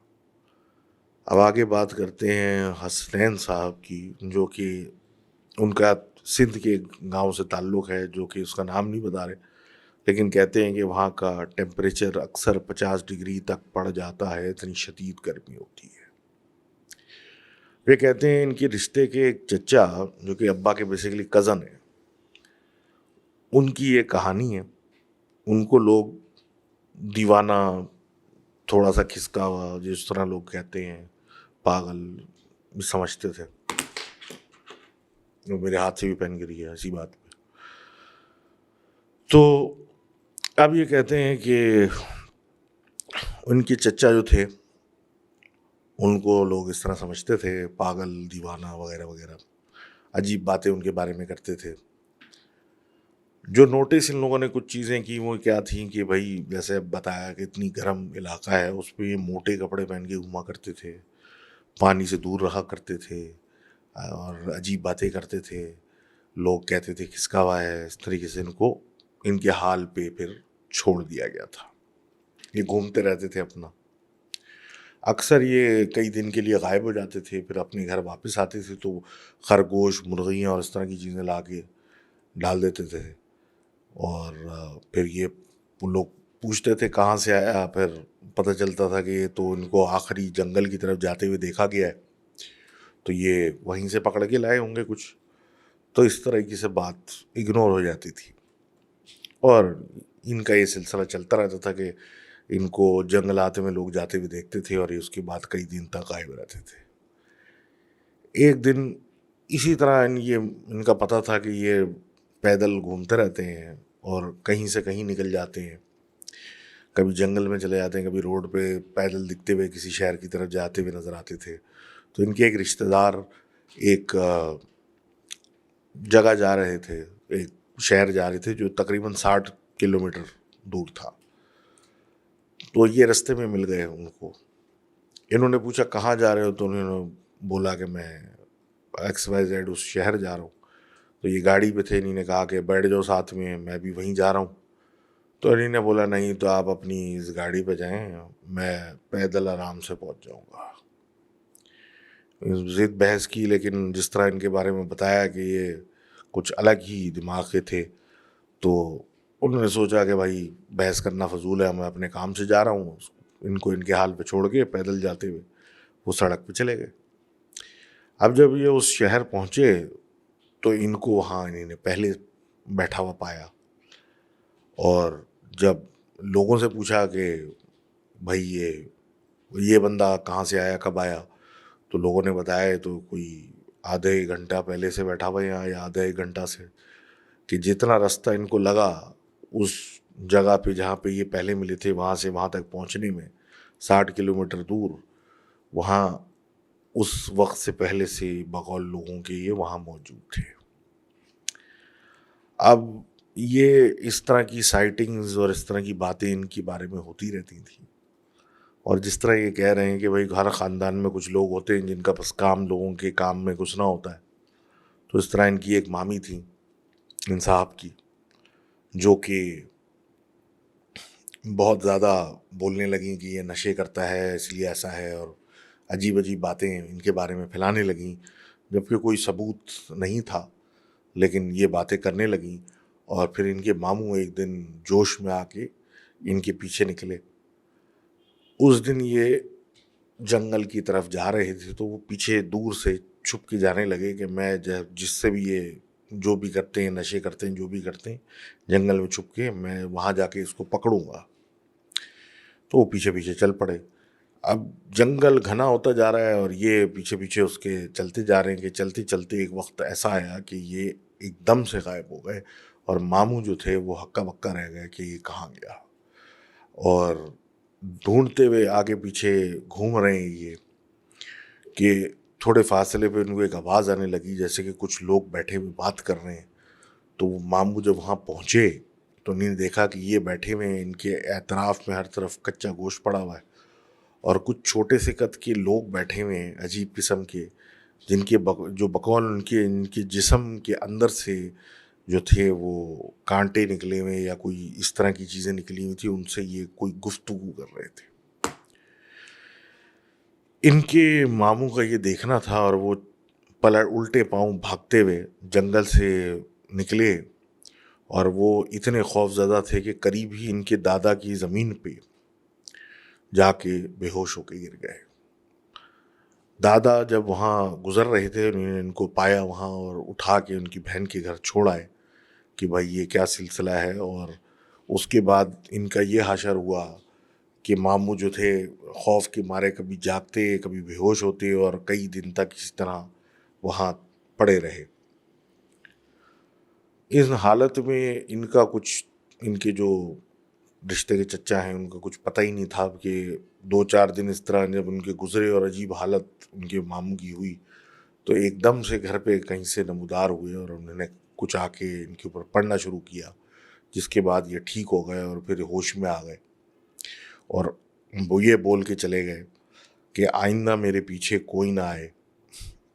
اب آگے بات کرتے ہیں حسنین صاحب کی، جو کہ ان کا سندھ کے گاؤں سے تعلق ہے، جو کہ اس کا نام نہیں بتا رہے، لیکن کہتے ہیں کہ وہاں کا ٹیمپریچر اکثر 50 ڈگری تک پڑ جاتا ہے، اتنی شدید گرمی ہوتی ہے۔ وہ کہتے ہیں ان کے رشتے کے ایک چچا، جو کہ ابا کے بیسیکلی کزن ہیں، ان کی یہ کہانی ہے، ان کو لوگ دیوانہ، تھوڑا سا کھسکا ہوا، جس طرح لوگ کہتے ہیں پاگل سمجھتے تھے۔ وہ میرے ہاتھ سے بھی پہن گری ہے ایسی بات پہ۔ تو اب یہ کہتے ہیں کہ ان کے چچا جو تھے ان کو لوگ اس طرح سمجھتے تھے، پاگل، دیوانہ وغیرہ وغیرہ، عجیب باتیں ان کے بارے میں کرتے تھے۔ جو نوٹس ان لوگوں نے کچھ چیزیں کی وہ کیا تھیں کہ بھائی جیسے بتایا کہ اتنی گرم علاقہ ہے، اس پہ یہ موٹے کپڑے پہن کے گھوما کرتے تھے، پانی سے دور رہا کرتے تھے، اور عجیب باتیں کرتے تھے، لوگ کہتے تھے کھسکا ہوا ہے، اس طریقے سے ان کو ان کے حال پہ پھر چھوڑ دیا گیا تھا۔ یہ گھومتے رہتے تھے اپنا، اکثر یہ کئی دن کے لیے غائب ہو جاتے تھے، پھر اپنے گھر واپس آتے تھے تو خرگوش، مرغیاں اور اس طرح کی چیزیں لا کے ڈال دیتے تھے، اور پھر یہ لوگ پوچھتے تھے کہاں سے آیا، پھر پتہ چلتا تھا کہ یہ تو ان کو آخری جنگل کی طرف جاتے ہوئے دیکھا گیا ہے، تو یہ وہیں سے پکڑ کے لائے ہوں گے کچھ. تو اس طرح کی سے بات اگنور ہو جاتی تھی، اور ان کا یہ سلسلہ چلتا رہتا تھا کہ ان کو جنگلات میں لوگ جاتے ہوئے دیکھتے تھے اور یہ اس کے بعد کئی دن تک غائب رہتے تھے. ایک دن اسی طرح ان کا پتہ تھا کہ یہ پیدل گھومتے رہتے ہیں اور کہیں سے کہیں نکل جاتے ہیں، کبھی جنگل میں چلے جاتے ہیں، کبھی روڈ پہ پیدل دکھتے ہوئے کسی شہر کی طرف جاتے ہوئے نظر آتے تھے. تو ان کے ایک رشتہ دار ایک جگہ جا رہے تھے، ایک شہر جا رہے تھے جو تقریباً 60 کلومیٹر دور تھا. تو یہ رستے میں مل گئے ان کو. انہوں نے پوچھا کہاں جا رہے ہو، تو انہوں نے بولا کہ میں XYZ اس شہر جا رہا ہوں. تو یہ گاڑی پہ تھے، انہوں نے کہا کہ بیٹھ جاؤ ساتھ میں بھی وہیں جا رہا ہوں. تو انہوں نے بولا نہیں، تو آپ اپنی اس گاڑی پہ جائیں، میں پیدل آرام سے پہنچ جاؤں گا. ضد بحث کی، لیکن جس طرح ان کے بارے میں بتایا کہ یہ کچھ الگ ہی دماغ کے تھے، تو انہوں نے سوچا کہ بھائی بحث کرنا فضول ہے، میں اپنے کام سے جا رہا ہوں. ان کو ان کے حال پہ چھوڑ کے پیدل جاتے ہوئے وہ سڑک پہ چلے گئے. اب جب یہ اس شہر پہنچے تو ان کو وہاں انہوں نے پہلے بیٹھا ہوا پایا، اور جب لوگوں سے پوچھا کہ بھائی یہ بندہ کہاں سے آیا، کب آیا، تو لوگوں نے بتایا تو کوئی آدھے گھنٹہ پہلے سے بیٹھا ہوا یہاں، یا آدھا ایک گھنٹہ سے، کہ جتنا رستہ ان کو لگا اس جگہ پہ جہاں پہ یہ پہلے ملے تھے وہاں سے وہاں تک پہنچنے میں 60 کلومیٹر دور، وہاں اس وقت سے پہلے سے بقول لوگوں کے یہ وہاں موجود تھے. اب یہ اس طرح کی سائٹنگز اور اس طرح کی باتیں ان کے بارے میں ہوتی رہتی تھیں. اور جس طرح یہ کہہ رہے ہیں کہ بھائی ہر خاندان میں کچھ لوگ ہوتے ہیں جن کا بس کام لوگوں کے کام میں گھسنا ہوتا ہے، تو اس طرح ان کی ایک مامی تھی ان صاحب کی، جو کہ بہت زیادہ بولنے لگیں کہ یہ نشے کرتا ہے اس لیے ایسا ہے، اور عجیب عجیب باتیں ان کے بارے میں پھیلانے لگیں، جبکہ کوئی ثبوت نہیں تھا، لیکن یہ باتیں کرنے لگیں. اور پھر ان کے ماموں ایک دن جوش میں آ کے ان کے پیچھے نکلے. اس دن یہ جنگل کی طرف جا رہے تھے، تو وہ پیچھے دور سے چھپ کے جانے لگے کہ میں جس سے بھی یہ جو بھی کرتے ہیں، نشے کرتے ہیں، جو بھی کرتے ہیں، جنگل میں چھپ کے میں وہاں جا کے اس کو پکڑوں گا. تو وہ پیچھے پیچھے چل پڑے. اب جنگل گھنا ہوتا جا رہا ہے اور یہ پیچھے پیچھے اس کے چلتے جا رہے ہیں کہ چلتے چلتے ایک وقت ایسا آیا کہ یہ ایک دم سے غائب ہو گئے، اور ماموں جو تھے وہ ہکا بکا رہ گئے کہ یہ کہاں گیا. اور ڈھونڈتے ہوئے آگے پیچھے گھوم رہے ہیں یہ، کہ تھوڑے فاصلے پہ ان کو ایک آواز آنے لگی جیسے کہ کچھ لوگ بیٹھے ہوئے بات کر رہے ہیں. تو وہ ماموں جب وہاں پہنچے تو انہوں نے دیکھا کہ یہ بیٹھے ہوئے ہیں، ان کے اطراف میں ہر طرف کچا گوشت پڑا ہوا ہے، اور کچھ چھوٹے سے قد کے لوگ بیٹھے ہوئے ہیں عجیب قسم کے، جن کے جو بقول ان کے جسم کے اندر سے جو تھے وہ کانٹے نکلے ہوئے یا کوئی اس طرح کی چیزیں نکلی ہوئی تھی، ان سے یہ کوئی گفتگو کر رہے تھے. ان کے ماموں کا یہ دیکھنا تھا، اور وہ الٹے پاؤں بھاگتے ہوئے جنگل سے نکلے، اور وہ اتنے خوف زدہ تھے کہ قریب ہی ان کے دادا کی زمین پہ جا کے بے ہوش ہو کے گر گئے. دادا جب وہاں گزر رہے تھے انہوں نے ان کو پایا وہاں، اور اٹھا کے ان کی بہن کے گھر چھوڑ آئے کہ بھائی یہ کیا سلسلہ ہے. اور اس کے بعد ان کا یہ حشر ہوا کہ ماموں جو تھے خوف کے مارے کبھی جاگتے کبھی بے ہوش ہوتے، اور کئی دن تک اسی طرح وہاں پڑے رہے. اس حالت میں ان کا کچھ، ان کے جو رشتے کے چچا ہیں ان کا کچھ پتہ ہی نہیں تھا کہ 2-4 دن اس طرح جب ان کے گزرے اور عجیب حالت ان کے ماموں کی ہوئی، تو ایک دم سے گھر پہ کہیں سے نمودار ہوئے اور انہوں نے کچھ آ کے ان کے اوپر پڑھنا شروع کیا، جس کے بعد یہ ٹھیک ہو گئے اور پھر ہوش میں آ گئے. اور وہ یہ بول کے چلے گئے کہ آئندہ میرے پیچھے کوئی نہ آئے،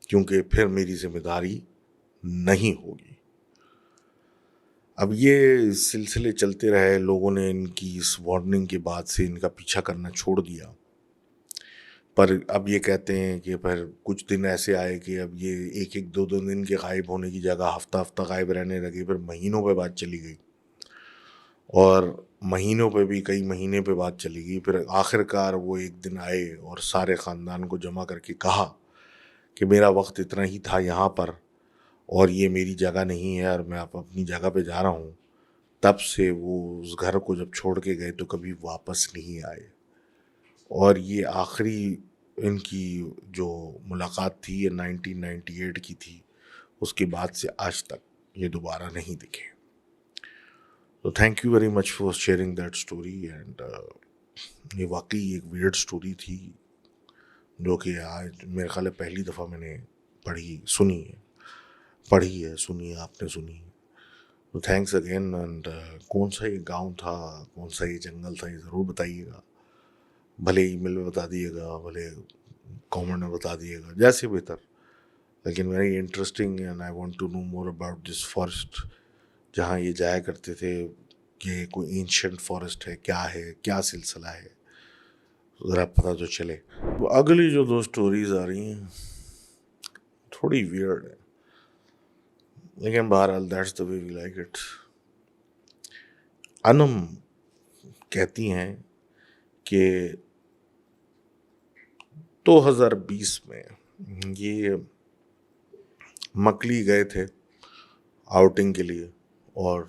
کیونکہ پھر میری ذمہ داری نہیں ہوگی. اب یہ سلسلے چلتے رہے، لوگوں نے ان کی اس وارننگ کے بعد سے ان کا پیچھا کرنا چھوڑ دیا. پر اب یہ کہتے ہیں کہ پھر کچھ دن ایسے آئے کہ اب یہ ایک ایک دو دو دن کے غائب ہونے کی جگہ ہفتہ ہفتہ غائب رہنے لگے، پھر مہینوں پہ بات چلی گئی، اور مہینوں پہ بھی کئی مہینے پہ بات چلی گئی. پھر آخر کار وہ ایک دن آئے اور سارے خاندان کو جمع کر کے کہا کہ میرا وقت اتنا ہی تھا یہاں پر، اور یہ میری جگہ نہیں ہے اور میں اب اپنی جگہ پہ جا رہا ہوں. تب سے وہ اس گھر کو جب چھوڑ کے گئے تو کبھی واپس نہیں آئے، اور یہ آخری ان کی جو ملاقات تھی یہ 1998 کی تھی. اس کے بعد سے آج تک یہ دوبارہ نہیں دکھے. تو thank you very much for sharing that story. And یہ واقعی ایک ویئرڈ اسٹوری تھی جو کہ آج میرے خیال ہے پہلی دفعہ میں نے سنی ہے آپ نے سنی. تو تھینکس اگین. اینڈ کون سا یہ گاؤں تھا، کون سا یہ جنگل تھا، یہ ضرور بتائیے گا. بھلے ای میل میں بتا دیے گا، بھلے کامنٹ میں بتا دیے گا، جیسے بہتر. لیکن very interesting and I want to know more about this forest جہاں یہ جایا کرتے تھے. یہ کوئی اینشنٹ فارسٹ ہے، کیا ہے، کیا سلسلہ ہے، ذرا پتہ تو چلے. اگلی جو دو سٹوریز آ رہی ہیں تھوڑی ویئرڈ ہے، لیکن بہرحال that's the way we like it. Anam کہتی ہیں کہ 2020 میں یہ مکلی گئے تھے آؤٹنگ کے لیے، اور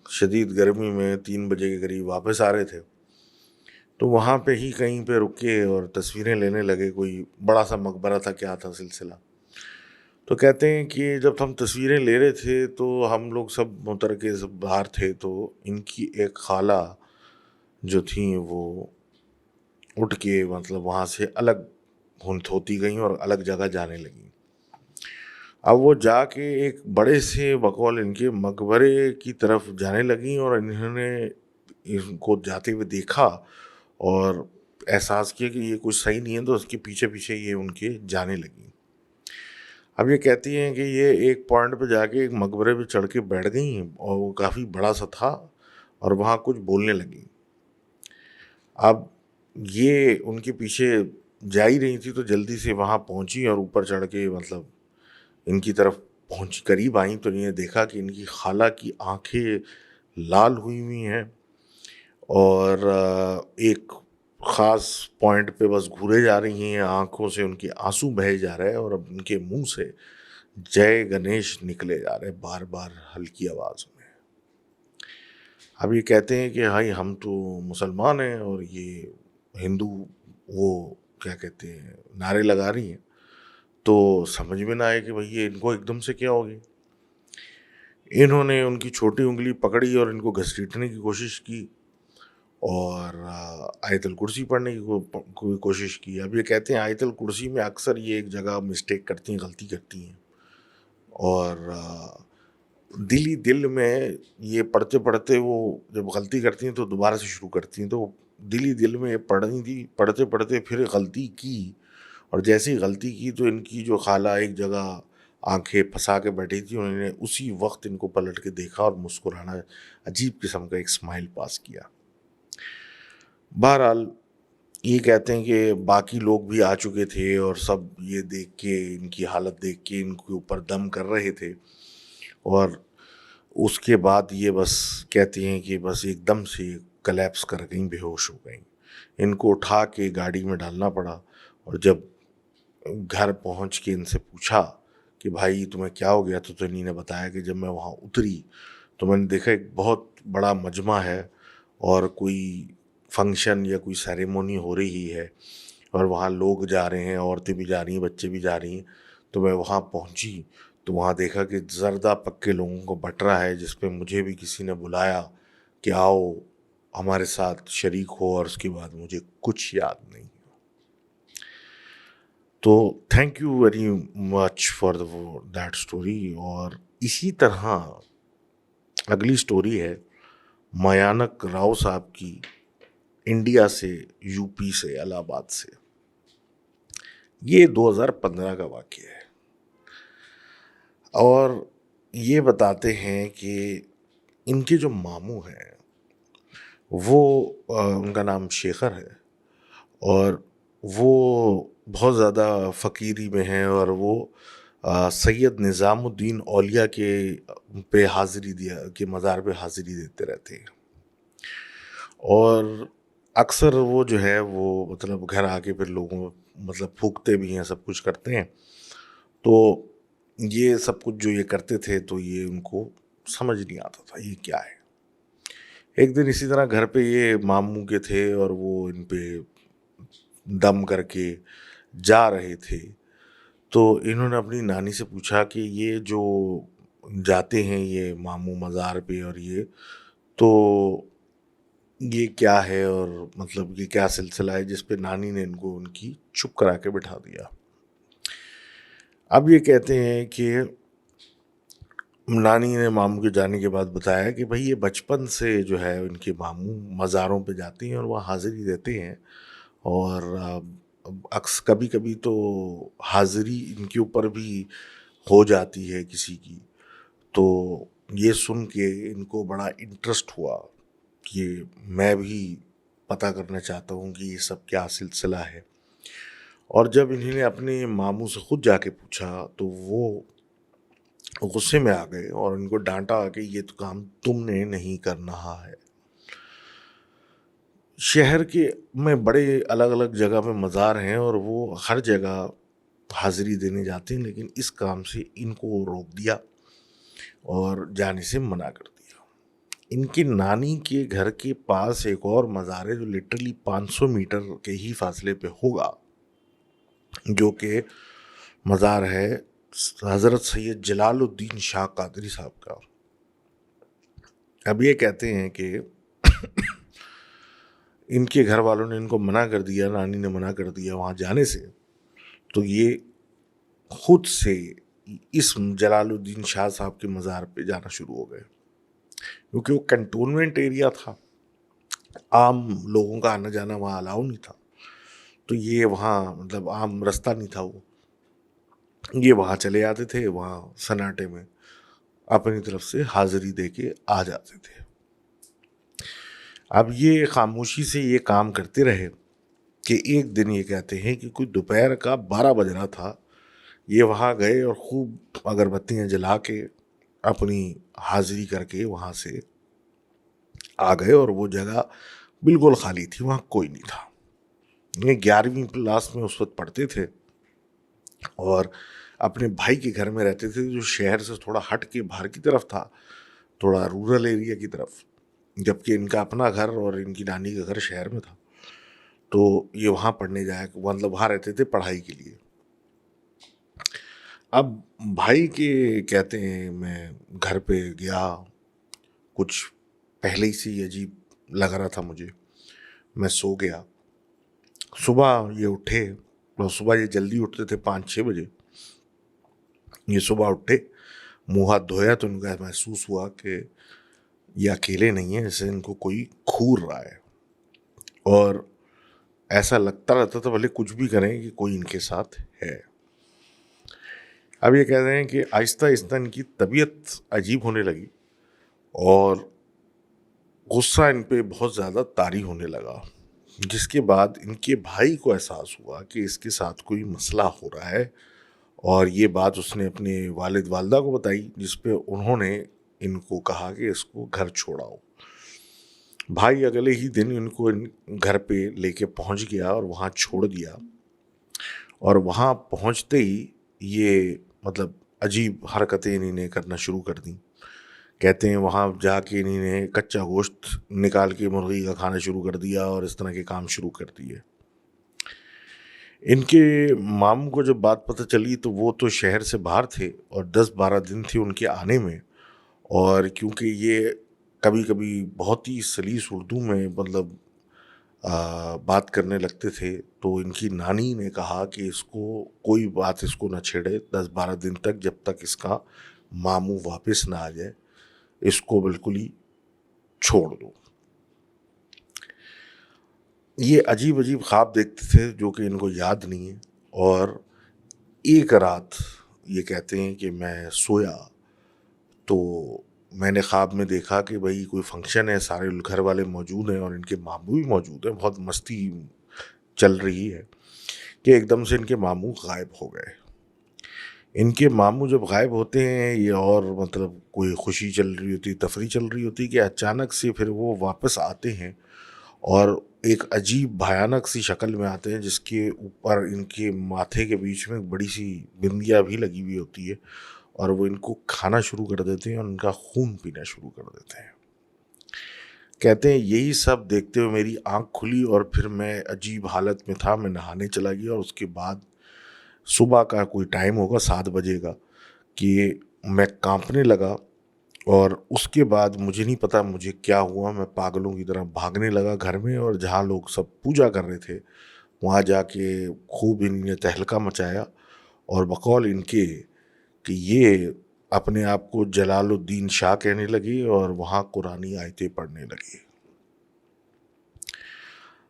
شدید گرمی میں 3 بجے کے قریب واپس آ رہے تھے. تو وہاں پہ ہی کہیں پہ رکے اور تصویریں لینے لگے. کوئی بڑا سا مقبرہ تھا، کیا تھا سلسلہ. تو کہتے ہیں کہ جب ہم تصویریں لے رہے تھے تو ہم لوگ سب مترکے سب باہر تھے، تو ان کی ایک خالہ جو تھیں وہ اٹھ کے مطلب وہاں سے الگ ہوتی گئیں اور الگ جگہ جانے لگیں. اب وہ جا کے ایک بڑے سے بقول ان کے مقبرے کی طرف جانے لگیں، اور انہوں نے ان کو جاتے ہوئے دیکھا اور احساس کیا کہ یہ کچھ صحیح نہیں ہے، تو اس کے پیچھے پیچھے یہ ان کے جانے لگیں. اب یہ کہتی ہیں کہ یہ ایک پوائنٹ پہ جا کے ایک مقبرے پہ چڑھ کے بیٹھ گئیں، اور وہ کافی بڑا سا تھا، اور وہاں کچھ بولنے لگیں. اب یہ ان کے پیچھے جا ہی رہی تھی تو جلدی سے وہاں پہنچی اور اوپر چڑھ کے مطلب ان کی طرف قریب آئیں تو انہیں دیکھا کہ ان کی خالہ کی آنکھیں لال ہوئی ہیں، اور ایک خاص پوائنٹ پہ بس گھورے جا رہی ہیں، آنکھوں سے ان کے آنسو بہے جا رہے ہیں، اور اب ان کے منہ سے جے گنیش نکلے جا رہے بار بار ہلکی آواز میں. اب یہ کہتے ہیں کہ ہائی ہم تو مسلمان ہیں اور یہ ہندو وہ کیا کہتے ہیں نعرے لگا رہی ہیں. تو سمجھ میں نہ آئے کہ بھئی یہ ان کو ایک دم سے کیا ہوگی. انہوں نے ان کی چھوٹی انگلی پکڑی اور ان کو گھسیٹنے کی کوشش کی، اور آیت الکرسی پڑھنے کی کوشش کی. اب یہ کہتے ہیں آیت الکرسی میں اکثر یہ ایک جگہ مسٹیک کرتی ہیں، غلطی کرتی ہیں، اور دل میں یہ پڑھتے پڑھتے وہ جب غلطی کرتی ہیں تو دوبارہ سے شروع کرتی ہیں. تو دل میں یہ پڑھ رہی تھی، پڑھتے پڑھتے پھر غلطی کی، اور جیسی غلطی کی تو ان کی جو خالہ ایک جگہ آنکھیں پھنسا کے بیٹھی تھی، انہوں نے اسی وقت ان کو پلٹ کے دیکھا اور مسکرانا عجیب قسم کا ایک اسمائل پاس کیا. بہرحال یہ کہتے ہیں کہ باقی لوگ بھی آ چکے تھے اور سب یہ دیکھ کے ان کی حالت دیکھ کے ان کے اوپر دم کر رہے تھے، اور اس کے بعد یہ بس کہتی ہیں کہ بس ایک دم سے کلیپس کر گئیں، بے ہوش ہو گئیں. ان کو اٹھا کے گاڑی میں ڈالنا پڑا، اور جب گھر پہنچ کے ان سے پوچھا کہ بھائی تمہیں کیا ہو گیا، تو انہی نے بتایا کہ جب میں وہاں اتری تو میں نے دیکھا ایک بہت بڑا مجمع ہے اور کوئی فنکشن یا کوئی سیریمونی ہو رہی ہے، اور وہاں لوگ جا رہے ہیں، عورتیں بھی جا رہی ہیں، بچے بھی جا رہی ہیں. تو میں وہاں پہنچی تو وہاں دیکھا کہ زردہ پکے لوگوں کو بٹ رہا ہے، جس پہ مجھے بھی کسی نے بلایا کہ آؤ ہمارے ساتھ شریک ہو، اور اس کے بعد مجھے کچھ یاد نہیں. تو thank you very much for that story. اور اسی طرح اگلی اسٹوری ہے میانک راؤ صاحب کی، انڈیا سے، یو پی سے، الہ آباد سے. یہ 2015 کا واقعہ ہے، اور یہ بتاتے ہیں کہ ان کے جو ماموں ہیں وہ ان کا نام شیخر ہے، اور وہ بہت زیادہ فقیری میں ہیں، اور وہ سید نظام الدین اولیاء کے پہ حاضری دیا کے مزار پہ حاضری دیتے رہتے ہیں، اور اکثر وہ جو ہے وہ مطلب گھر آ کے پھر لوگوں مطلب پھونکتے بھی ہیں، سب کچھ کرتے ہیں. تو یہ سب کچھ جو یہ کرتے تھے تو یہ ان کو سمجھ نہیں آتا تھا یہ کیا ہے. ایک دن اسی طرح گھر پہ یہ ماموں کے تھے، اور وہ ان پہ دم کر کے جا رہے تھے. تو انہوں نے اپنی نانی سے پوچھا کہ یہ جو جاتے ہیں یہ ماموں مزار پہ، اور یہ تو یہ کیا ہے، اور مطلب یہ کیا سلسلہ ہے، جس پہ نانی نے ان کو ان کی چپ کرا کے بٹھا دیا. اب یہ کہتے ہیں کہ نانی نے ماموں کے جانے کے بعد بتایا کہ بھائی یہ بچپن سے جو ہے ان کے ماموں مزاروں پہ جاتے ہیں اور وہاں حاضری دیتے ہیں، اور کبھی کبھی تو حاضری ان کے اوپر بھی ہو جاتی ہے کسی کی. تو یہ سن کے ان کو بڑا انٹرسٹ ہوا کہ میں بھی پتہ کرنا چاہتا ہوں کہ یہ سب کیا سلسلہ ہے. اور جب انہوں نے اپنے ماموں سے خود جا کے پوچھا تو وہ غصے میں آ گئے اور ان کو ڈانٹا کہ یہ تو کام تم نے نہیں کرنا ہے. شہر کے میں بڑے الگ الگ جگہ پہ مزار ہیں، اور وہ ہر جگہ حاضری دینے جاتے ہیں، لیکن اس کام سے ان کو روک دیا اور جانے سے منع کر دیا. ان کی نانی کے گھر کے پاس ایک اور مزار ہے جو لٹرلی 500 میٹر کے ہی فاصلے پہ ہوگا، جو کہ مزار ہے حضرت سید جلال الدین شاہ قادری صاحب کا. اب یہ کہتے ہیں کہ ان کے گھر والوں نے ان کو منع کر دیا، نانی نے منع کر دیا وہاں جانے سے. تو یہ خود سے اس جلال الدین شاہ صاحب کے مزار پہ جانا شروع ہو گئے، کیونکہ وہ کنٹونمنٹ ایریا تھا، عام لوگوں کا آنا جانا وہاں الاؤ نہیں تھا. تو یہ وہاں مطلب عام رستہ نہیں تھا، یہ وہاں چلے آتے تھے، وہاں سناٹے میں اپنی طرف سے حاضری دے کے آ جاتے تھے. اب یہ خاموشی سے یہ کام کرتے رہے کہ ایک دن یہ کہتے ہیں کہ کوئی دوپہر کا 12 بج رہا تھا، یہ وہاں گئے اور خوب اگربتیاں جلا کے اپنی حاضری کر کے وہاں سے آ گئے، اور وہ جگہ بالکل خالی تھی، وہاں کوئی نہیں تھا. یہ 11ویں کلاس میں اس وقت پڑھتے تھے اور اپنے بھائی کے گھر میں رہتے تھے جو شہر سے تھوڑا ہٹ کے باہر کی طرف تھا، تھوڑا رورل ایریا کی طرف، جبکہ ان کا اپنا گھر اور ان کی نانی کا گھر شہر میں تھا. تو یہ وہاں پڑھنے جایا، مطلب وہاں رہتے تھے پڑھائی کے لیے. اب بھائی کے کہتے ہیں میں گھر پہ گیا، کچھ پہلے ہی سے ہی عجیب لگ رہا تھا مجھے، میں سو گیا. صبح یہ اٹھے، اور صبح یہ جلدی اٹھتے تھے 5-6 بجے. یہ صبح اٹھے، منہ ہاتھ دھویا تو ان کا محسوس ہوا کہ یہ اکیلے نہیں ہیں، جیسے ان کو کوئی گھور رہا ہے، اور ایسا لگتا رہتا تھا بھلے کچھ بھی کریں کہ کوئی ان کے ساتھ ہے. اب یہ کہہ رہے ہیں کہ آہستہ آہستہ ان کی طبیعت عجیب ہونے لگی، اور غصہ ان پہ بہت زیادہ طاری ہونے لگا، جس کے بعد ان کے بھائی کو احساس ہوا کہ اس کے ساتھ کوئی مسئلہ ہو رہا ہے. اور یہ بات اس نے اپنے والد والدہ کو بتائی، جس پہ انہوں نے ان کو کہا کہ اس کو گھر چھوڑاؤ. بھائی اگلے ہی دن ان کو گھر پہ لے کے پہنچ گیا اور وہاں چھوڑ دیا. اور وہاں پہنچتے ہی یہ مطلب عجیب حرکتیں انہیں نے کرنا شروع کر دیں. کہتے ہیں وہاں جا کے انہیں نے کچا گوشت نکال کے مرغی کا کھانا شروع کر دیا، اور اس طرح کے کام شروع کر دیے. ان کے ماموں کو جب بات پتہ چلی تو وہ تو شہر سے باہر تھے، اور 10-12 دن تھے ان کے آنے میں. اور کیونکہ یہ کبھی کبھی بہت ہی سلیس اردو میں مطلب بات کرنے لگتے تھے، تو ان کی نانی نے کہا کہ اس کو کوئی بات اس کو نہ چھیڑے 10-12 دن تک، جب تک اس کا ماموں واپس نہ آ جائے، اس کو بالکل ہی چھوڑ دو. یہ عجیب عجیب خواب دیکھتے تھے جو کہ ان کو یاد نہیں ہے. اور ایک رات یہ کہتے ہیں کہ میں سویا تو میں نے خواب میں دیکھا کہ بھائی کوئی فنکشن ہے، سارے گھر والے موجود ہیں اور ان کے ماموں بھی موجود ہیں، بہت مستی چل رہی ہے. کہ ایک دم سے ان کے ماموں غائب ہو گئے. ان کے ماموں جب غائب ہوتے ہیں یہ اور مطلب کوئی خوشی چل رہی ہوتی، تفریح چل رہی ہوتی، کہ اچانک سے پھر وہ واپس آتے ہیں اور ایک عجیب بھیانک سی شکل میں آتے ہیں جس کے اوپر ان کے ماتھے کے بیچ میں ایک بڑی سی بندیا بھی لگی ہوئی ہوتی ہے، اور وہ ان کو کھانا شروع کر دیتے ہیں اور ان کا خون پینا شروع کر دیتے ہیں. کہتے ہیں یہی سب دیکھتے ہوئے میری آنکھ کھلی اور پھر میں عجیب حالت میں تھا. میں نہانے چلا گیا اور اس کے بعد صبح کا کوئی ٹائم ہوگا 7 بجے کا کہ میں کانپنے لگا، اور اس کے بعد مجھے نہیں پتا مجھے کیا ہوا. میں پاگلوں کی طرح بھاگنے لگا گھر میں، اور جہاں لوگ سب پوجا کر رہے تھے وہاں جا کے خوب ان نے تہلکہ مچایا، اور بقول ان کے کہ یہ اپنے آپ کو جلال الدین شاہ کہنے لگے اور وہاں قرآنی آیتیں پڑھنے لگے.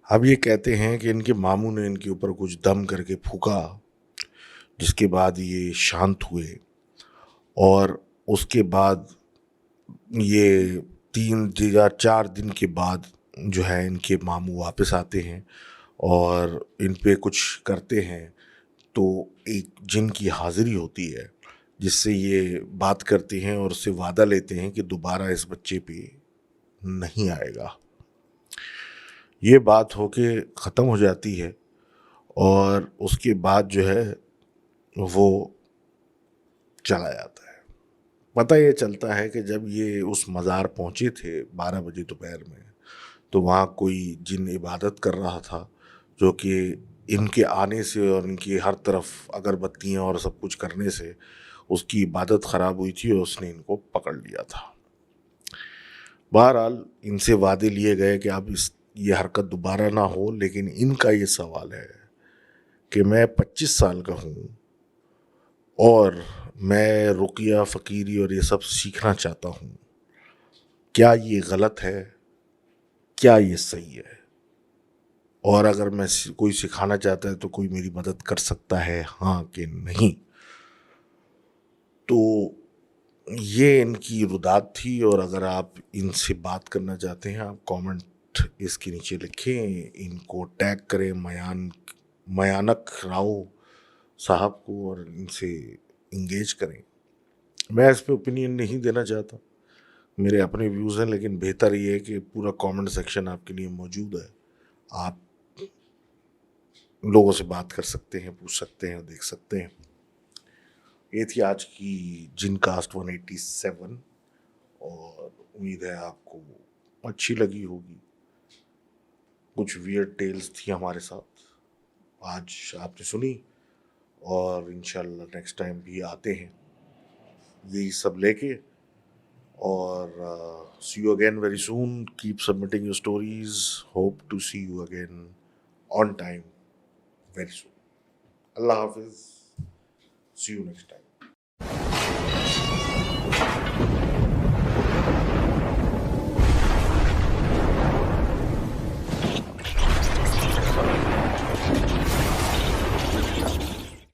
اب یہ کہتے ہیں کہ ان کے ماموں نے ان کے اوپر کچھ دم کر کے پھونکا، جس کے بعد یہ شانت ہوئے، اور اس کے بعد یہ 3 یا 4 دن کے بعد جو ہے ان کے ماموں واپس آتے ہیں اور ان پہ کچھ کرتے ہیں. تو ایک جن کی حاضری ہوتی ہے جس سے یہ بات کرتے ہیں اور اس سے وعدہ لیتے ہیں کہ دوبارہ اس بچے پہ نہیں آئے گا. یہ بات ہو کے ختم ہو جاتی ہے، اور اس کے بعد جو ہے وہ چلا جاتا ہے. پتہ یہ چلتا ہے کہ جب یہ اس مزار پہنچے تھے 12 بجے دوپہر میں، تو وہاں کوئی جن عبادت کر رہا تھا، جو کہ ان کے آنے سے اور ان کی ہر طرف اگربتیاں اور سب کچھ کرنے سے اس کی عبادت خراب ہوئی تھی، اور اس نے ان کو پکڑ لیا تھا. بہرحال ان سے وعدے لیے گئے کہ اب یہ حرکت دوبارہ نہ ہو. لیکن ان کا یہ سوال ہے کہ میں 25 سال کا ہوں اور میں رقیہ فقیری اور یہ سب سیکھنا چاہتا ہوں. کیا یہ غلط ہے؟ کیا یہ صحیح ہے؟ اور اگر میں کوئی سکھانا چاہتا ہے تو کوئی میری مدد کر سکتا ہے، ہاں کہ نہیں؟ تو یہ ان کی ردات تھی. اور اگر آپ ان سے بات کرنا چاہتے ہیں، آپ کامنٹ اس کے نیچے لکھیں، ان کو ٹیگ کریں میانک راؤ صاحب کو، اور ان سے انگیج کریں. میں اس پہ اوپینین نہیں دینا چاہتا، میرے اپنے ویوز ہیں، لیکن بہتر یہ ہے کہ پورا کامنٹ سیکشن آپ کے لیے موجود ہے. آپ لوگوں سے بات کر سکتے ہیں، پوچھ سکتے ہیں، دیکھ سکتے ہیں. یہ تھی آج کی جن کاسٹ 187، اور امید ہے آپ کو اچھی لگی ہوگی. کچھ ویئرڈ ٹیلز تھی ہمارے ساتھ، آج آپ نے سنی، اور انشاءاللہ نیکسٹ ٹائم بھی آتے ہیں یہی سب لے کے. اور see you again very soon. Keep submitting your stories. Hope to see you again on time very soon. Allah Hafiz. See you next time.